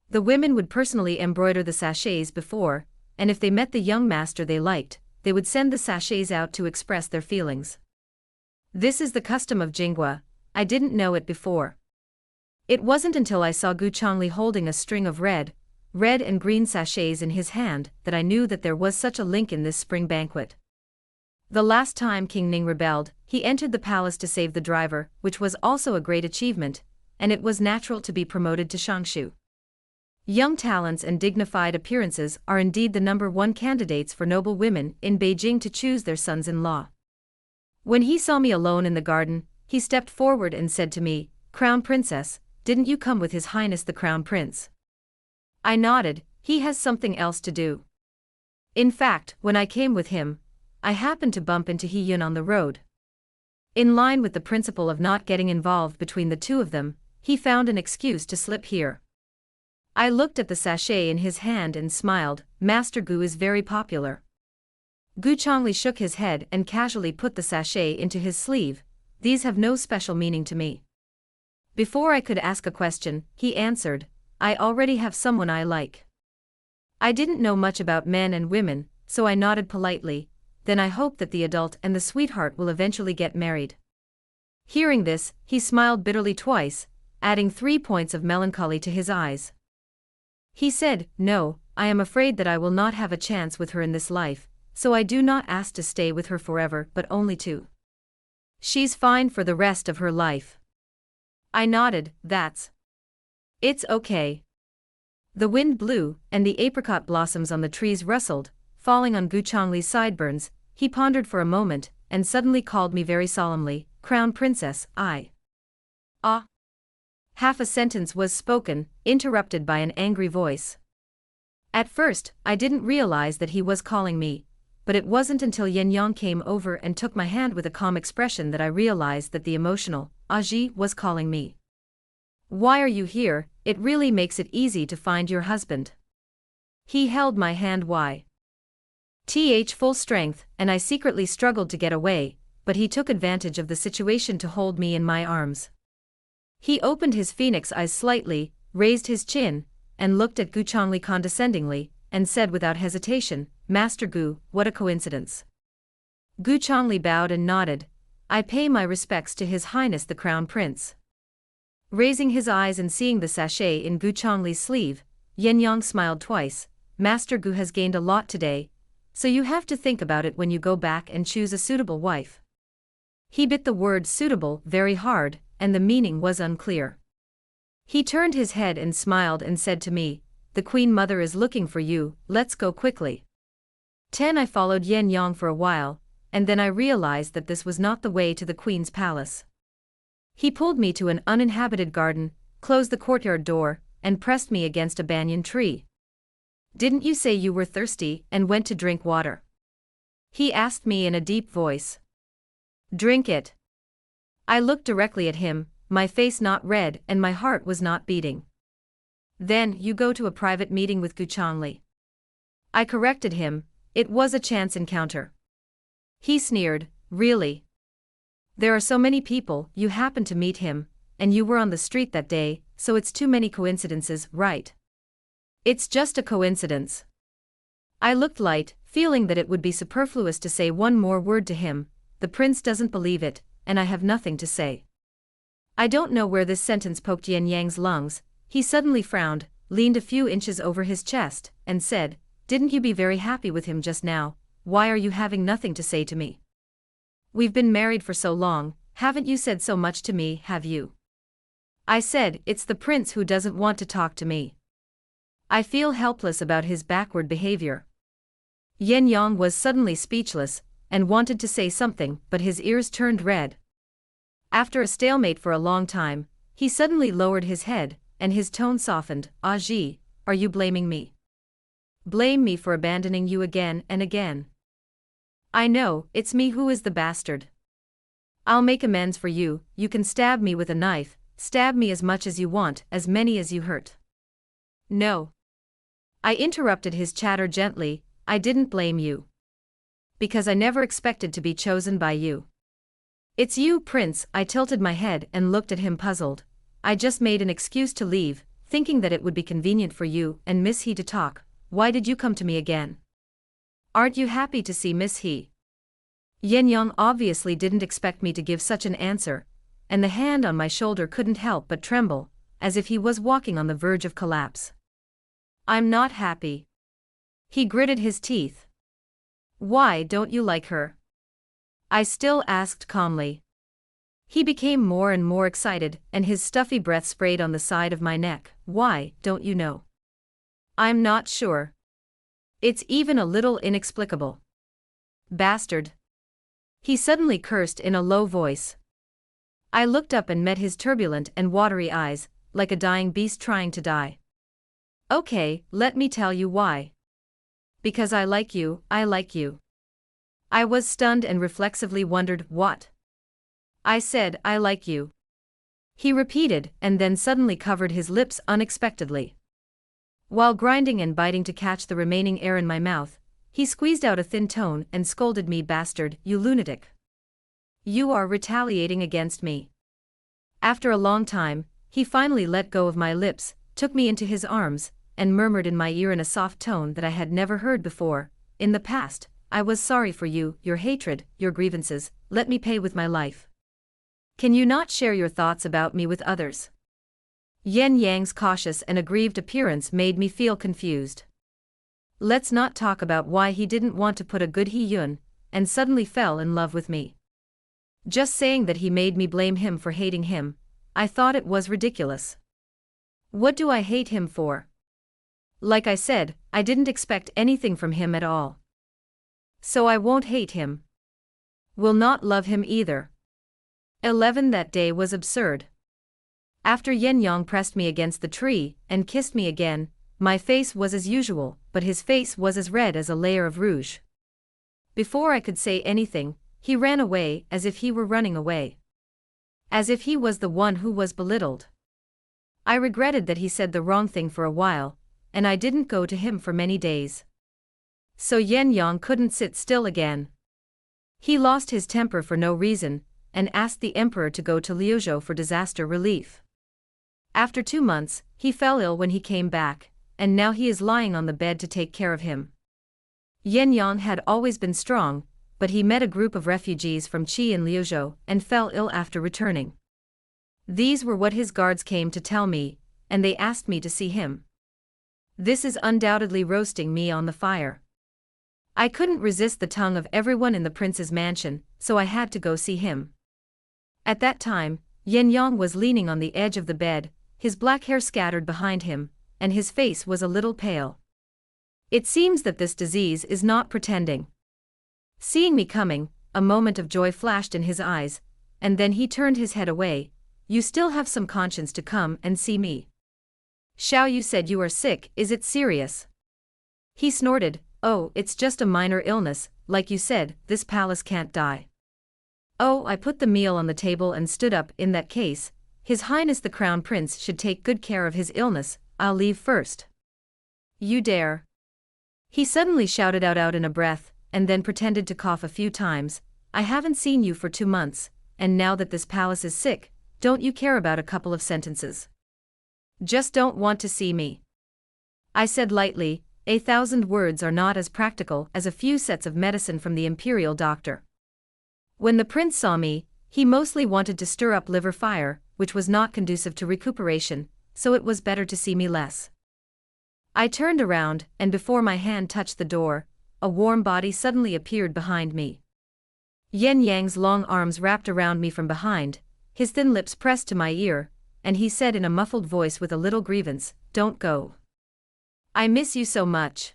The women would personally embroider the sachets before, and if they met the young master they liked, they would send the sachets out to express their feelings. This is the custom of Jingwa. I didn't know it before. It wasn't until I saw Gu Chongli holding a string of red and green sachets in his hand that I knew that there was such a link in this spring banquet. The last time King Ning rebelled, he entered the palace to save the driver, which was also a great achievement, and it was natural to be promoted to Shangshu. Young talents and dignified appearances are indeed the #1 candidates for noble women in Beijing to choose their sons-in-law. When he saw me alone in the garden, he stepped forward and said to me, Crown Princess, didn't you come with His Highness the Crown Prince? I nodded. He has something else to do. In fact, when I came with him, I happened to bump into He Yun on the road. In line with the principle of not getting involved between the two of them, he found an excuse to slip here. I looked at the sachet in his hand and smiled. Master Gu is very popular. Gu Chongli shook his head and casually put the sachet into his sleeve. These have no special meaning to me. Before I could ask a question, he answered, I already have someone I like. I didn't know much about men and women, so I nodded politely. Then I hope that the adult and the sweetheart will eventually get married. Hearing this, he smiled bitterly twice, adding 3 points of melancholy to his eyes. He said, No, I am afraid that I will not have a chance with her in this life, so I do not ask to stay with her forever but only to. She's fine for the rest of her life. I nodded. It's okay. The wind blew, and the apricot blossoms on the trees rustled, falling on Gu Chongli's sideburns. He pondered for a moment, and suddenly called me very solemnly, Crown Princess, Ah. Half a sentence was spoken, interrupted by an angry voice. At first, I didn't realize that he was calling me, but it wasn't until Yin Yang came over and took my hand with a calm expression that I realized that the emotional Aji was calling me. Why are you here? It really makes it easy to find your husband. He held my hand full strength, and I secretly struggled to get away, but he took advantage of the situation to hold me in my arms. He opened his phoenix eyes slightly, raised his chin, and looked at Gu Chongli condescendingly, and said without hesitation, Master Gu, what a coincidence. Gu Chongli bowed and nodded. I pay my respects to His Highness the Crown Prince. Raising his eyes and seeing the sachet in Gu Chongli's sleeve, Yin Yang smiled twice. Master Gu has gained a lot today, so you have to think about it when you go back and choose a suitable wife. He bit the word suitable very hard, and the meaning was unclear. He turned his head and smiled and said to me, The Queen Mother is looking for you, let's go quickly. 10 I followed Yen Yang for a while, and then I realized that this was not the way to the queen's palace. He pulled me to an uninhabited garden, closed the courtyard door, and pressed me against a banyan tree. "Didn't you say you were thirsty and went to drink water?" he asked me in a deep voice. "Drink it." I looked directly at him, my face not red and my heart was not beating. "Then you go to a private meeting with Guchanli." I corrected him, it was a chance encounter. He sneered, "Really? There are so many people, you happened to meet him, and you were on the street that day, so it's too many coincidences, right?" "It's just a coincidence." I looked light, feeling that it would be superfluous to say one more word to him. The prince doesn't believe it, and I have nothing to say. I don't know where this sentence poked Yen Yang's lungs. He suddenly frowned, leaned a few inches over his chest, and said, "Didn't you be very happy with him just now? Why are you having nothing to say to me? We've been married for so long, haven't you said so much to me, have you?" I said, "It's the prince who doesn't want to talk to me. I feel helpless about his backward behavior." Yen Yang was suddenly speechless, and wanted to say something, but his ears turned red. After a stalemate for a long time, he suddenly lowered his head, and his tone softened. "Aji, are you blaming me? Blame me for abandoning you again and again? I know, it's me who is the bastard. I'll make amends for you, you can stab me with a knife, stab me as much as you want, as many as you hurt." "No." I interrupted his chatter gently, "I didn't blame you. Because I never expected to be chosen by you. It's you, Prince." I tilted my head and looked at him puzzled. "I just made an excuse to leave, thinking that it would be convenient for you and Miss He to talk. Why did you come to me again? Aren't you happy to see Miss He?" Yen Yang obviously didn't expect me to give such an answer, and the hand on my shoulder couldn't help but tremble, as if he was walking on the verge of collapse. "I'm not happy." He gritted his teeth. "Why don't you like her?" I still asked calmly. He became more and more excited, and his stuffy breath sprayed on the side of my neck. "Why, don't you know?" "I'm not sure. It's even a little inexplicable." "Bastard." He suddenly cursed in a low voice. I looked up and met his turbulent and watery eyes, like a dying beast trying to die. "Okay, let me tell you why. Because I like you, I like you." I was stunned and reflexively wondered, "What?" I said, "I like you." He repeated, and then suddenly covered his lips unexpectedly. While grinding and biting to catch the remaining air in my mouth, he squeezed out a thin tone and scolded me, "Bastard, you lunatic. You are retaliating against me." After a long time, he finally let go of my lips, took me into his arms, and murmured in my ear in a soft tone that I had never heard before, "In the past, I was sorry for you, your hatred, your grievances, let me pay with my life. Can you not share your thoughts about me with others?" Yen Yang's cautious and aggrieved appearance made me feel confused. Let's not talk about why he didn't want to put a good He-Yun, and suddenly fell in love with me. Just saying that he made me blame him for hating him, I thought it was ridiculous. What do I hate him for? Like I said, I didn't expect anything from him at all. So I won't hate him. Will not love him either. 11 That day was absurd. After Yen Yang pressed me against the tree and kissed me again, my face was as usual, but his face was as red as a layer of rouge. Before I could say anything, he ran away as if he were running away. As if he was the one who was belittled. I regretted that he said the wrong thing for a while, and I didn't go to him for many days. So Yen Yang couldn't sit still again. He lost his temper for no reason, and asked the emperor to go to Liuzhou for disaster relief. After 2 months, he fell ill when he came back, and now he is lying on the bed to take care of him. Yen Yang had always been strong, but he met a group of refugees from Qi in Liuzhou and fell ill after returning. These were what his guards came to tell me, and they asked me to see him. This is undoubtedly roasting me on the fire. I couldn't resist the tongue of everyone in the prince's mansion, so I had to go see him. At that time, Yen Yang was leaning on the edge of the bed, his black hair scattered behind him, and his face was a little pale. It seems that this disease is not pretending. Seeing me coming, a moment of joy flashed in his eyes, and then he turned his head away. You still have some conscience to come and see me. Xiao Yu said you are sick, is it serious? He snorted, oh, it's just a minor illness, like you said, this palace can't die. Oh, I put the meal on the table and stood up. In that case, His Highness the Crown Prince should take good care of his illness, I'll leave first. You dare. He suddenly shouted out in a breath, and then pretended to cough a few times. I haven't seen you for 2 months, and now that this palace is sick, don't you care about a couple of sentences? Just don't want to see me. I said lightly, 1,000 words are not as practical as a few sets of medicine from the imperial doctor. When the prince saw me, he mostly wanted to stir up liver fire, which was not conducive to recuperation, so it was better to see me less. I turned around, and before my hand touched the door, a warm body suddenly appeared behind me. Yen Yang's long arms wrapped around me from behind, his thin lips pressed to my ear, and he said in a muffled voice with a little grievance, don't go. I miss you so much.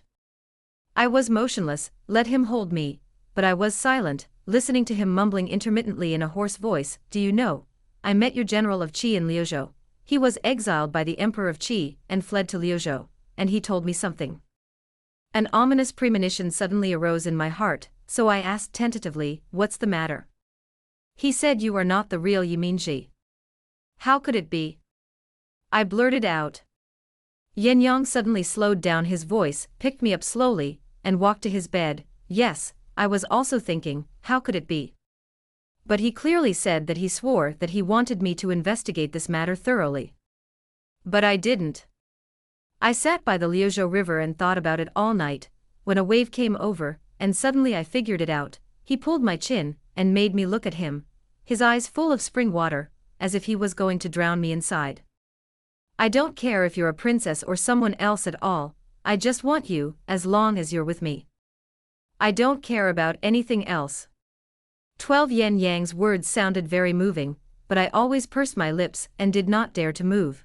I was motionless, let him hold me, but I was silent, listening to him mumbling intermittently in a hoarse voice, do you know, I met your general of Qi in Liuzhou. He was exiled by the emperor of Qi and fled to Liuzhou, and he told me something. An ominous premonition suddenly arose in my heart, so I asked tentatively, what's the matter? He said you are not the real Yiminji. How could it be? I blurted out. Yen Yang suddenly slowed down his voice, picked me up slowly, and walked to his bed. Yes, I was also thinking, how could it be? But he clearly said that he swore that he wanted me to investigate this matter thoroughly. But I didn't. I sat by the Liuzhou River and thought about it all night, when a wave came over, and suddenly I figured it out. He pulled my chin, and made me look at him, his eyes full of spring water, as if he was going to drown me inside. I don't care if you're a princess or someone else at all, I just want you, as long as you're with me. I don't care about anything else. 12 Yen Yang's words sounded very moving, but I always pursed my lips and did not dare to move.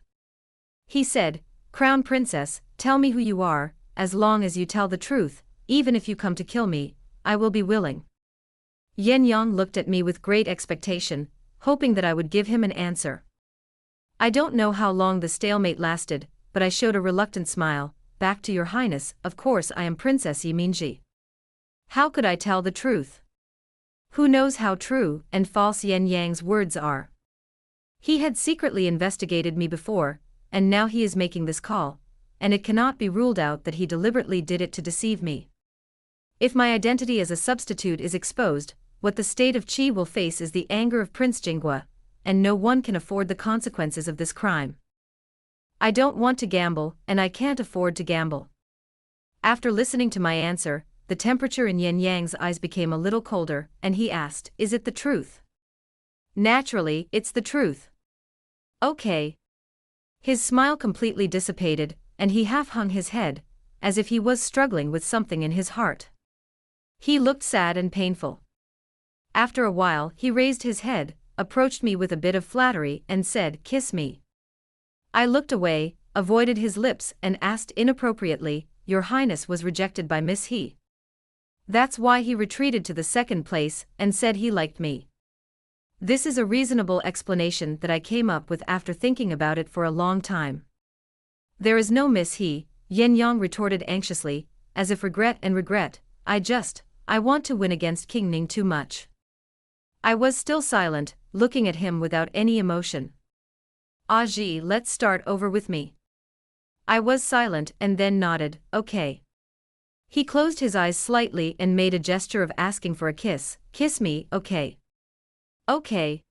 He said, Crown Princess, tell me who you are, as long as you tell the truth, even if you come to kill me, I will be willing. Yen Yang looked at me with great expectation, hoping that I would give him an answer. I don't know how long the stalemate lasted, but I showed a reluctant smile, back to your highness, of course I am Princess Yiminji. How could I tell the truth? Who knows how true and false Yen Yang's words are? He had secretly investigated me before, and now he is making this call, and it cannot be ruled out that he deliberately did it to deceive me. If my identity as a substitute is exposed, what the state of Qi will face is the anger of Prince Jinghua, and no one can afford the consequences of this crime. I don't want to gamble, and I can't afford to gamble. After listening to my answer, the temperature in Yen Yang's eyes became a little colder, and he asked, is it the truth? Naturally, it's the truth. Okay. His smile completely dissipated, and he half hung his head, as if he was struggling with something in his heart. He looked sad and painful. After a while he raised his head, approached me with a bit of flattery and said, kiss me. I looked away, avoided his lips and asked inappropriately, your highness was rejected by Miss He. That's why he retreated to the second place and said he liked me. This is a reasonable explanation that I came up with after thinking about it for a long time. There is no Miss He, Yen Yang retorted anxiously, as if regret, I want to win against King Ning too much. I was still silent, looking at him without any emotion. Aji, let's start over with me. I was silent and then nodded, okay. He closed his eyes slightly and made a gesture of asking for a kiss. Kiss me, okay. Okay.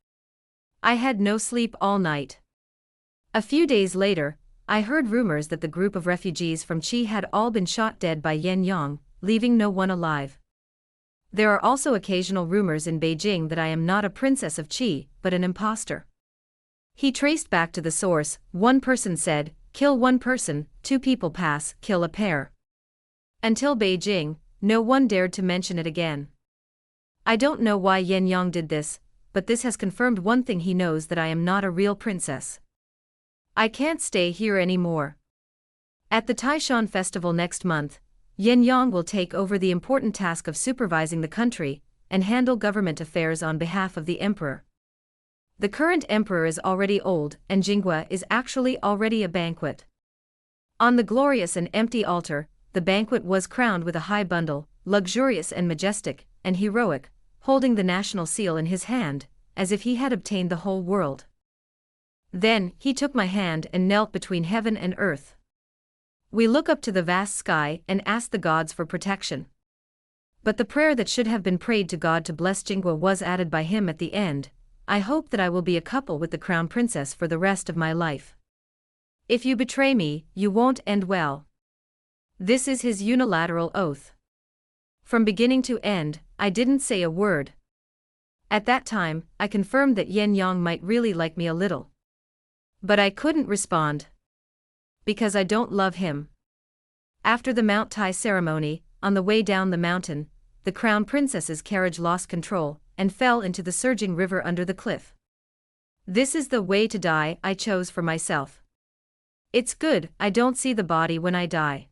I had no sleep all night. A few days later, I heard rumors that the group of refugees from Qi had all been shot dead by Yen Yang, leaving no one alive. There are also occasional rumors in Beijing that I am not a princess of Qi, but an imposter. He traced back to the source. One person said, kill one person, 2 people pass, kill a pair. Until Beijing, no one dared to mention it again. I don't know why Yen Yang did this, but this has confirmed one thing, he knows that I am not a real princess. I can't stay here anymore. At the Taishan festival next month, Yin Yang will take over the important task of supervising the country and handle government affairs on behalf of the emperor. The current emperor is already old, and Jingwa is actually already a banquet. On the glorious and empty altar, the banquet was crowned with a high bundle, luxurious and majestic, and heroic, holding the national seal in his hand, as if he had obtained the whole world. Then, he took my hand and knelt between heaven and earth. We look up to the vast sky and ask the gods for protection. But the prayer that should have been prayed to God to bless Jingwa was added by him at the end: I hope that I will be a couple with the crown princess for the rest of my life. If you betray me, you won't end well. This is his unilateral oath. From beginning to end, I didn't say a word. At that time, I confirmed that Yin Yang might really like me a little. But I couldn't respond. Because I don't love him. After the Mount Tai ceremony, on the way down the mountain, the crown princess's carriage lost control and fell into the surging river under the cliff. This is the way to die I chose for myself. It's good I don't see the body when I die.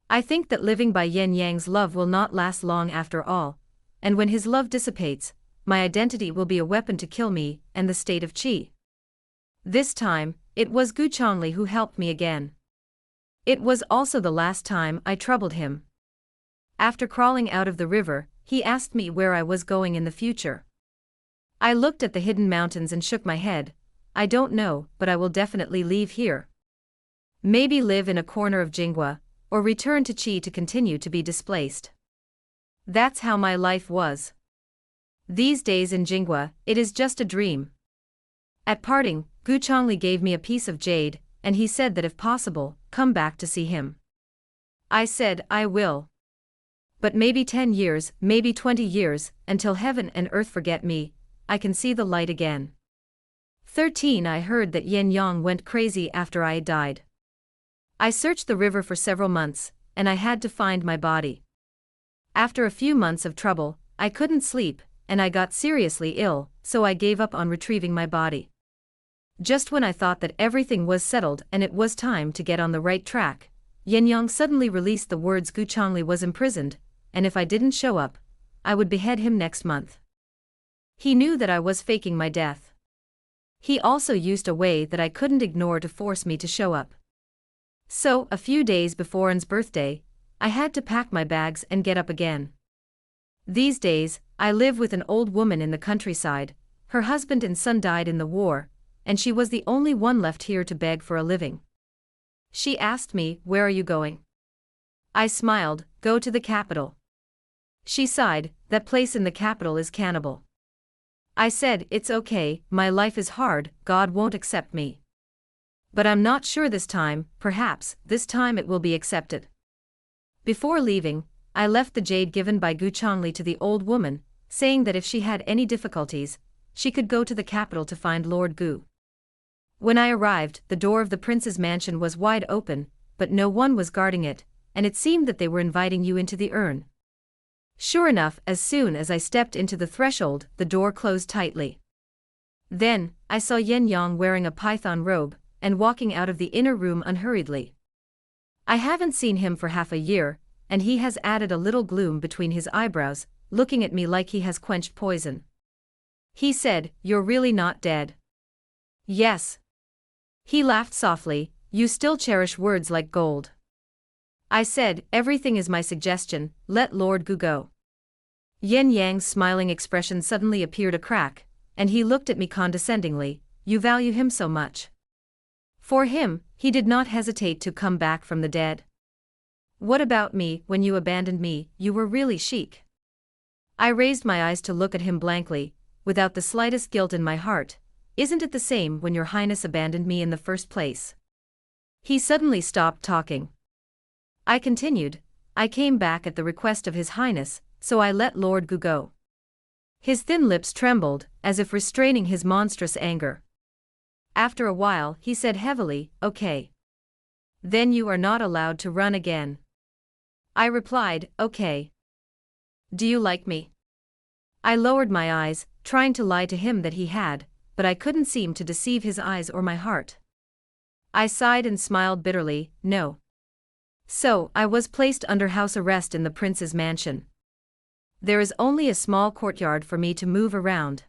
I think that living by Yin Yang's love will not last long after all, and when his love dissipates, my identity will be a weapon to kill me and the state of Qi. This time, it was Gu Chongli who helped me again. It was also the last time I troubled him. After crawling out of the river, he asked me where I was going in the future. I looked at the hidden mountains and shook my head. I don't know, but I will definitely leave here. Maybe live in a corner of Jingwa, or return to Qi to continue to be displaced. That's how my life was. These days in Jingwa, it is just a dream. At parting, Gu Chongli gave me a piece of jade, and he said that if possible, come back to see him. I said I will. But maybe 10 years, maybe 20 years, until heaven and earth forget me, I can see the light again. 13. I heard that Yin Yang went crazy after I died. I searched the river for several months, and I had to find my body. After a few months of trouble, I couldn't sleep, and I got seriously ill, so I gave up on retrieving my body. Just when I thought that everything was settled and it was time to get on the right track, Yin Yang suddenly released the words Gu Chongli was imprisoned, and if I didn't show up, I would behead him next month. He knew that I was faking my death. He also used a way that I couldn't ignore to force me to show up. So, a few days before An's birthday, I had to pack my bags and get up again. These days, I live with an old woman in the countryside. Her husband and son died in the war, and she was the only one left here to beg for a living. She asked me, "Where are you going?" I smiled, "Go to the capital." She sighed, "That place in the capital is cannibal." I said, "It's okay, my life is hard, God won't accept me. But I'm not sure this time, perhaps, this time it will be accepted." Before leaving, I left the jade given by Gu Chongli to the old woman, saying that if she had any difficulties, she could go to the capital to find Lord Gu. When I arrived, the door of the prince's mansion was wide open, but no one was guarding it, and it seemed that they were inviting you into the urn. Sure enough, as soon as I stepped into the threshold, the door closed tightly. Then, I saw Yin Yang wearing a python robe, and walking out of the inner room unhurriedly. I haven't seen him for half a year, and he has added a little gloom between his eyebrows, looking at me like he has quenched poison. He said, "You're really not dead." "Yes." He laughed softly, "You still cherish words like gold." I said, "Everything is my suggestion, let Lord Gu go." Yin Yang's smiling expression suddenly appeared a crack, and he looked at me condescendingly, "You value him so much." For him, he did not hesitate to come back from the dead. "What about me? When you abandoned me, you were really chic." I raised my eyes to look at him blankly, without the slightest guilt in my heart. "Isn't it the same when your highness abandoned me in the first place?" He suddenly stopped talking. I continued, "I came back at the request of his highness, so I let Lord Gu go." His thin lips trembled, as if restraining his monstrous anger. After a while, he said heavily, "Okay. Then you are not allowed to run again." I replied, "Okay. Do you like me?" I lowered my eyes, trying to lie to him that he had, but I couldn't seem to deceive his eyes or my heart. I sighed and smiled bitterly, "No." So, I was placed under house arrest in the prince's mansion. There is only a small courtyard for me to move around.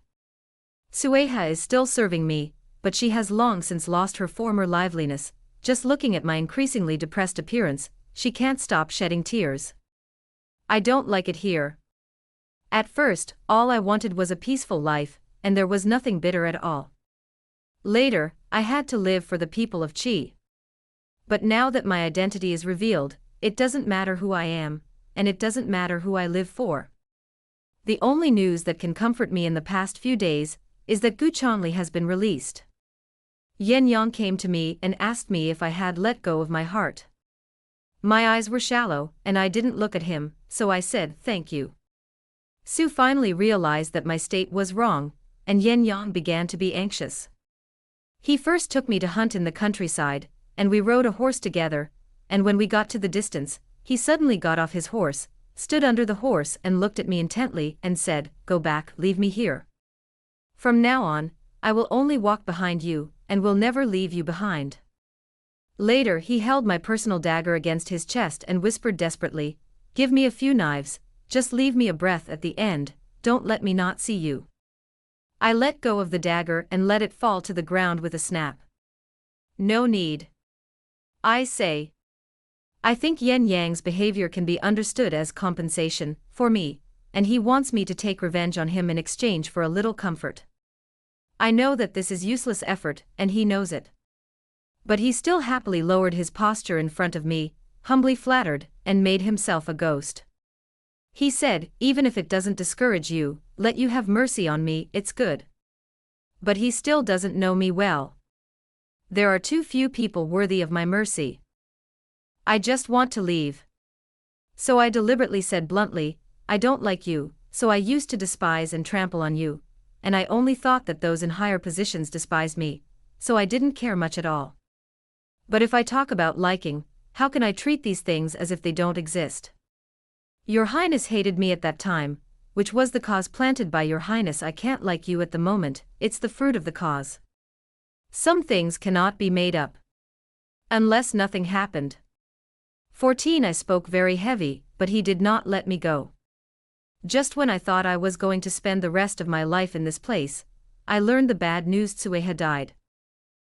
Sueha is still serving me, but she has long since lost her former liveliness. Just looking at my increasingly depressed appearance, she can't stop shedding tears. I don't like it here. At first, all I wanted was a peaceful life, and there was nothing bitter at all. Later, I had to live for the people of Qi. But now that my identity is revealed, it doesn't matter who I am, and it doesn't matter who I live for. The only news that can comfort me in the past few days is that Gu Chongli has been released. Yen Yang came to me and asked me if I had let go of my heart. My eyes were shallow, and I didn't look at him, so I said thank you. Su finally realized that my state was wrong, and Yen Yang began to be anxious. He first took me to hunt in the countryside, and we rode a horse together, and when we got to the distance, he suddenly got off his horse, stood under the horse and looked at me intently and said, "Go back, leave me here. From now on, I will only walk behind you, and will never leave you behind." Later he held my personal dagger against his chest and whispered desperately, "Give me a few knives, just leave me a breath at the end, don't let me not see you." I let go of the dagger and let it fall to the ground with a snap. No need. I say. I think Yen Yang's behavior can be understood as compensation for me, and he wants me to take revenge on him in exchange for a little comfort. I know that this is useless effort, and he knows it. But he still happily lowered his posture in front of me, humbly flattered, and made himself a ghost. He said, "Even if it doesn't discourage you, let you have mercy on me, it's good." But he still doesn't know me well. There are too few people worthy of my mercy. I just want to leave. So I deliberately said bluntly, "I don't like you, so I used to despise and trample on you, and I only thought that those in higher positions despised me, so I didn't care much at all. But if I talk about liking, how can I treat these things as if they don't exist? Your Highness hated me at that time, which was the cause planted by your Highness. I can't like you at the moment, it's the fruit of the cause. Some things cannot be made up. Unless nothing happened." 14 I spoke very heavy, but he did not let me go. Just when I thought I was going to spend the rest of my life in this place, I learned the bad news: Tsue had died.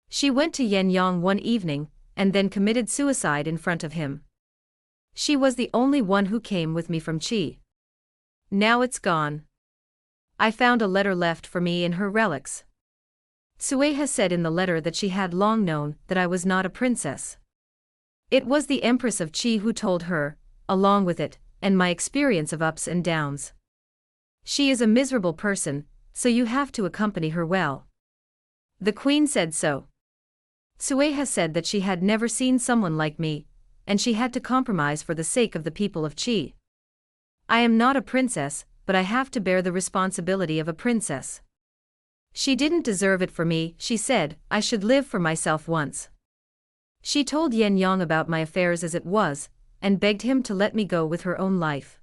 She went to Yen Yang one evening, and then committed suicide in front of him. She was the only one who came with me from Qi. Now it's gone. I found a letter left for me in her relics. Tsue has said in the letter that she had long known that I was not a princess. It was the Empress of Qi who told her, along with it, and my experience of ups and downs. She is a miserable person, so you have to accompany her well. The Queen said so. Tsue has said that she had never seen someone like me, and she had to compromise for the sake of the people of Qi. I am not a princess, but I have to bear the responsibility of a princess. She didn't deserve it for me, she said, I should live for myself once. She told Yen Yang about my affairs as it was, and begged him to let me go with her own life.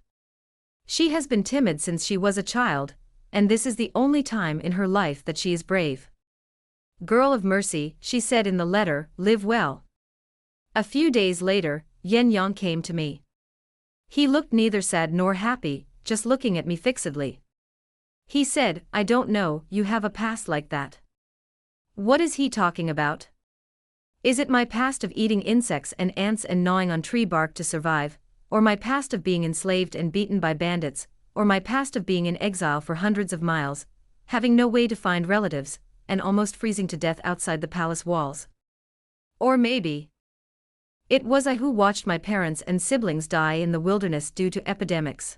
She has been timid since she was a child, and this is the only time in her life that she is brave. Girl of mercy, she said in the letter, live well. A few days later, Yen Yang came to me. He looked neither sad nor happy, just looking at me fixedly. He said, I don't know, you have a past like that. What is he talking about? Is it my past of eating insects and ants and gnawing on tree bark to survive, or my past of being enslaved and beaten by bandits, or my past of being in exile for hundreds of miles, having no way to find relatives, and almost freezing to death outside the palace walls? Or maybe it was I who watched my parents and siblings die in the wilderness due to epidemics.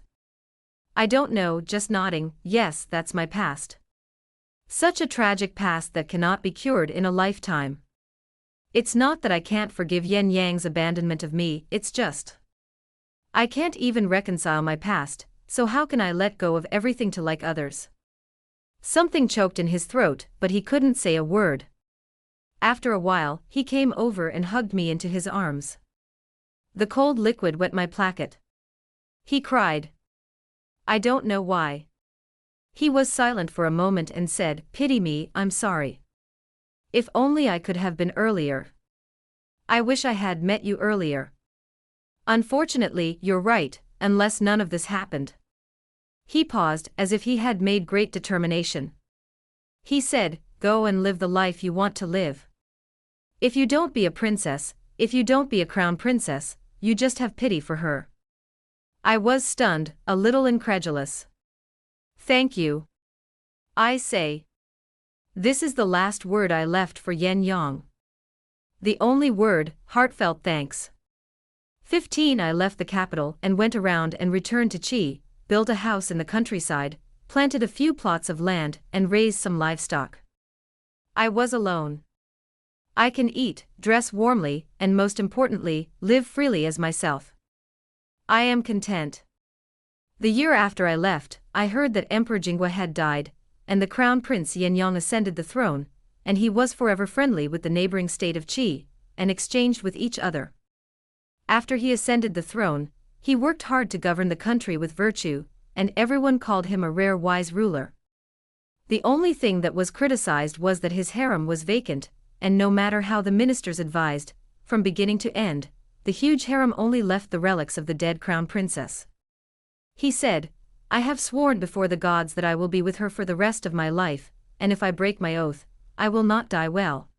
I don't know, just nodding, yes, that's my past. Such a tragic past that cannot be cured in a lifetime. It's not that I can't forgive Yen Yang's abandonment of me, it's just I can't even reconcile my past, so how can I let go of everything to like others? Something choked in his throat, but he couldn't say a word. After a while, he came over and hugged me into his arms. The cold liquid wet my placket. He cried. I don't know why. He was silent for a moment and said, pity me, I'm sorry. If only I could have been earlier. I wish I had met you earlier. Unfortunately, you're right, unless none of this happened. He paused, as if he had made great determination. He said, go and live the life you want to live. If you don't be a princess, if you don't be a crown princess, you just have pity for her. I was stunned, a little incredulous. Thank you. I say. This is the last word I left for Yen Yang. The only word, heartfelt thanks. 15 I left the capital and went around and returned to Qi, built a house in the countryside, planted a few plots of land and raised some livestock. I was alone. I can eat, dress warmly, and most importantly, live freely as myself. I am content. The year after I left, I heard that Emperor Jingwa had died, and the crown prince Yenyang ascended the throne, and he was forever friendly with the neighboring state of Qi, and exchanged with each other. After he ascended the throne, he worked hard to govern the country with virtue, and everyone called him a rare wise ruler. The only thing that was criticized was that his harem was vacant, and no matter how the ministers advised, from beginning to end, the huge harem only left the relics of the dead crown princess. He said, I have sworn before the gods that I will be with her for the rest of my life, and if I break my oath, I will not die well.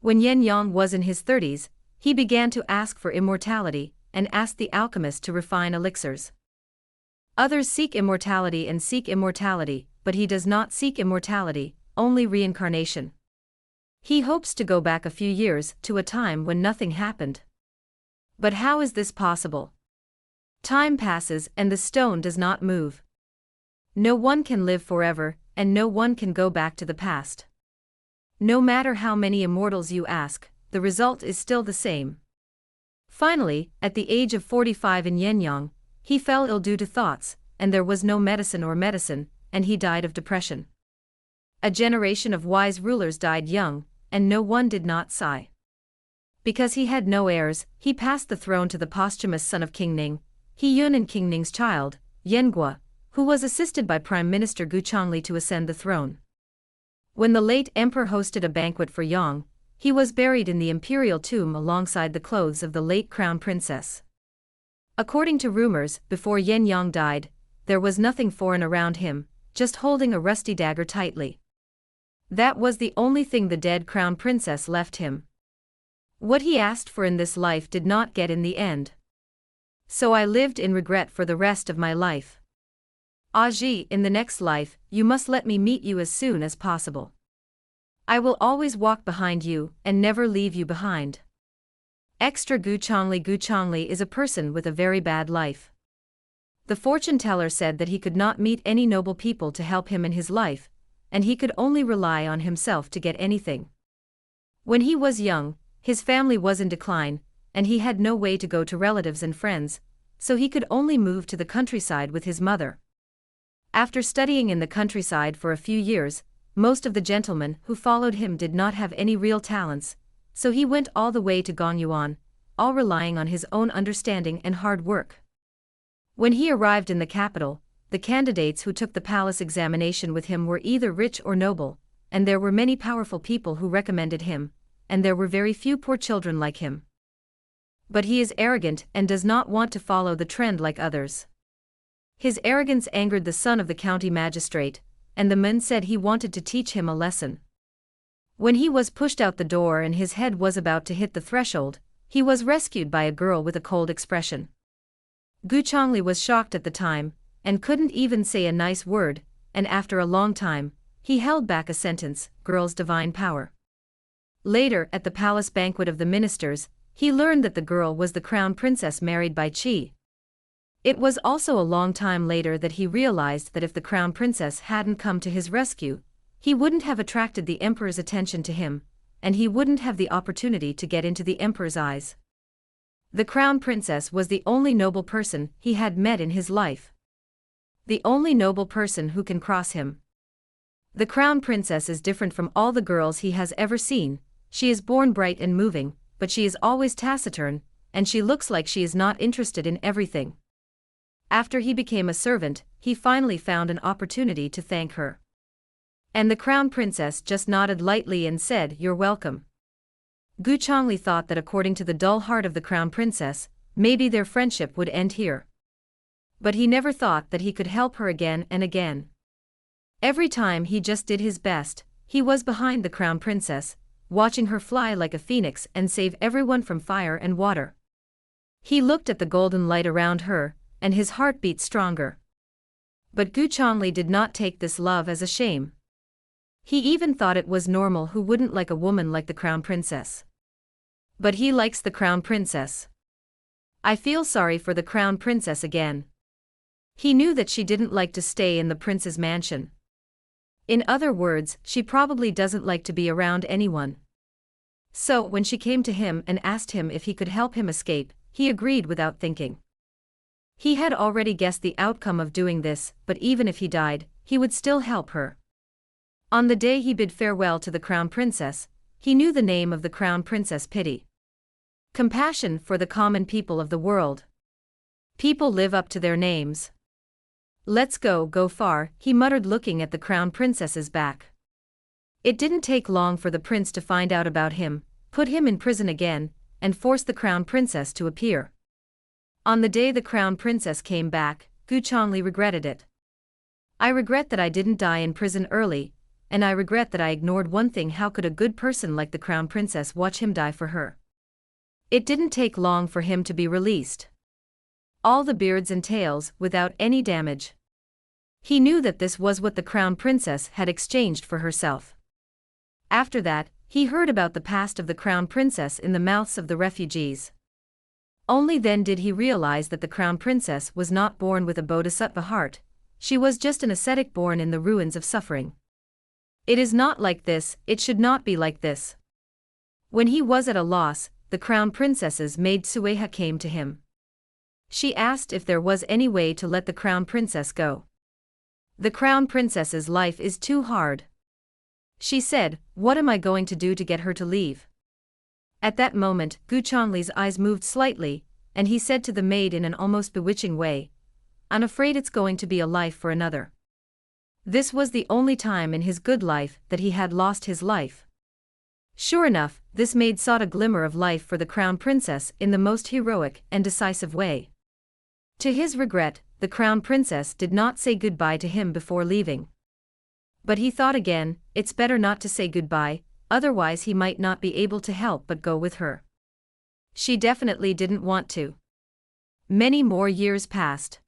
When Yen Yang was in his 30s, he began to ask for immortality, and asked the alchemist to refine elixirs. Others seek immortality, but he does not seek immortality, only reincarnation. He hopes to go back a few years to a time when nothing happened. But how is this possible? Time passes and the stone does not move. No one can live forever, and no one can go back to the past. No matter how many immortals you ask, the result is still the same. Finally, at the age of 45 in Yenyang, he fell ill due to thoughts, and there was no medicine, and he died of depression. A generation of wise rulers died young, and no one did not sigh. Because he had no heirs, he passed the throne to the posthumous son of King Ning, He Yun and King Ning's child, Yengua, who was assisted by Prime Minister Gu Chongli to ascend the throne. When the late emperor hosted a banquet for Yang, he was buried in the imperial tomb alongside the clothes of the late crown princess. According to rumors, before Yen Yang died, there was nothing foreign around him, just holding a rusty dagger tightly. That was the only thing the dead crown princess left him. What he asked for in this life did not get in the end. So I lived in regret for the rest of my life. Aji, in the next life, you must let me meet you as soon as possible. I will always walk behind you, and never leave you behind. Extra Gu Chongli is a person with a very bad life. The fortune teller said that he could not meet any noble people to help him in his life, and he could only rely on himself to get anything. When he was young, his family was in decline, and he had no way to go to relatives and friends, so he could only move to the countryside with his mother. After studying in the countryside for a few years, most of the gentlemen who followed him did not have any real talents, so he went all the way to Gongyuan, all relying on his own understanding and hard work. When he arrived in the capital, the candidates who took the palace examination with him were either rich or noble, and there were many powerful people who recommended him, and there were very few poor children like him. But he is arrogant and does not want to follow the trend like others. His arrogance angered the son of the county magistrate, and the men said he wanted to teach him a lesson. When he was pushed out the door and his head was about to hit the threshold, he was rescued by a girl with a cold expression. Gu Chongli was shocked at the time, and couldn't even say a nice word, and after a long time, he held back a sentence, girl's divine power. Later, at the palace banquet of the ministers, he learned that the girl was the crown princess married by Qi. It was also a long time later that he realized that if the crown princess hadn't come to his rescue, he wouldn't have attracted the emperor's attention to him, and he wouldn't have the opportunity to get into the emperor's eyes. The crown princess was the only noble person he had met in his life. The only noble person who can cross him. The crown princess is different from all the girls he has ever seen. She is born bright and moving, but she is always taciturn, and she looks like she is not interested in everything. After he became a servant, he finally found an opportunity to thank her. And the crown princess just nodded lightly and said, "You're welcome." Gu Chongli thought that according to the dull heart of the crown princess, maybe their friendship would end here. But he never thought that he could help her again and again. Every time he just did his best, he was behind the crown princess, watching her fly like a phoenix and save everyone from fire and water. He looked at the golden light around her, and his heart beat stronger. But Gu Chongli did not take this love as a shame. He even thought it was normal who wouldn't like a woman like the crown princess. But he likes the crown princess. I feel sorry for the crown princess again. He knew that she didn't like to stay in the prince's mansion. In other words, she probably doesn't like to be around anyone. So when she came to him and asked him if he could help him escape, he agreed without thinking. He had already guessed the outcome of doing this, but even if he died, he would still help her. On the day he bid farewell to the crown princess, he knew the name of the crown princess: pity. Compassion for the common people of the world. People live up to their names. Let's go far, he muttered, looking at the crown princess's back. It didn't take long for the prince to find out about him, put him in prison again, and force the crown princess to appear. On the day the crown princess came back, Gu Chongli regretted it. I regret that I didn't die in prison early, and I regret that I ignored one thing. How could a good person like the crown princess watch him die for her? It didn't take long for him to be released. All the beards and tails, without any damage. He knew that this was what the crown princess had exchanged for herself. After that, he heard about the past of the crown princess in the mouths of the refugees. Only then did he realize that the crown princess was not born with a bodhisattva heart, she was just an ascetic born in the ruins of suffering. It is not like this, it should not be like this. When he was at a loss, the crown princess's maid Sueha came to him. She asked if there was any way to let the crown princess go. The crown princess's life is too hard. She said, what am I going to do to get her to leave? At that moment, Gu Chongli's eyes moved slightly, and he said to the maid in an almost bewitching way, I'm afraid it's going to be a life for another. This was the only time in his good life that he had lost his life. Sure enough, this maid sought a glimmer of life for the crown princess in the most heroic and decisive way. To his regret, the crown princess did not say goodbye to him before leaving. But he thought again, it's better not to say goodbye, otherwise he might not be able to help but go with her. She definitely didn't want to. Many more years passed.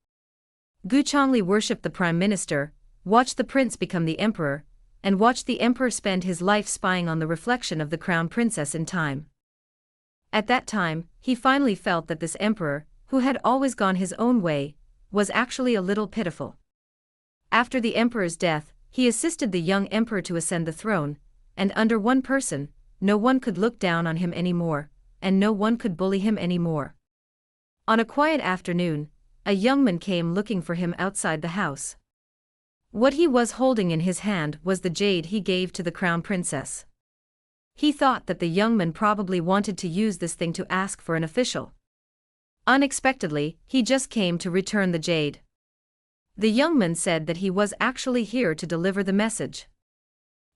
Gu Chongli worshipped the prime minister, watched the prince become the emperor, and watched the emperor spend his life spying on the reflection of the crown princess in time. At that time, he finally felt that this emperor, who had always gone his own way, was actually a little pitiful. After the emperor's death, he assisted the young emperor to ascend the throne, and under one person, no one could look down on him anymore, and no one could bully him anymore. On a quiet afternoon, a young man came looking for him outside the house. What he was holding in his hand was the jade he gave to the crown princess. He thought that the young man probably wanted to use this thing to ask for an official. Unexpectedly, he just came to return the jade. The young man said that he was actually here to deliver the message.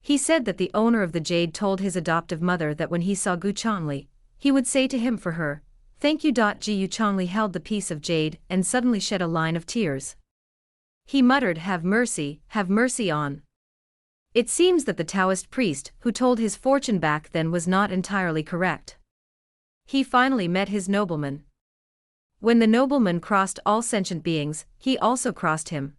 He said that the owner of the jade told his adoptive mother that when he saw Gu Chongli, he would say to him for her, "Thank you." Gu Chongli held the piece of jade and suddenly shed a line of tears. He muttered, have mercy on." It seems that the Taoist priest who told his fortune back then was not entirely correct. He finally met his nobleman. When the nobleman crossed all sentient beings, he also crossed him.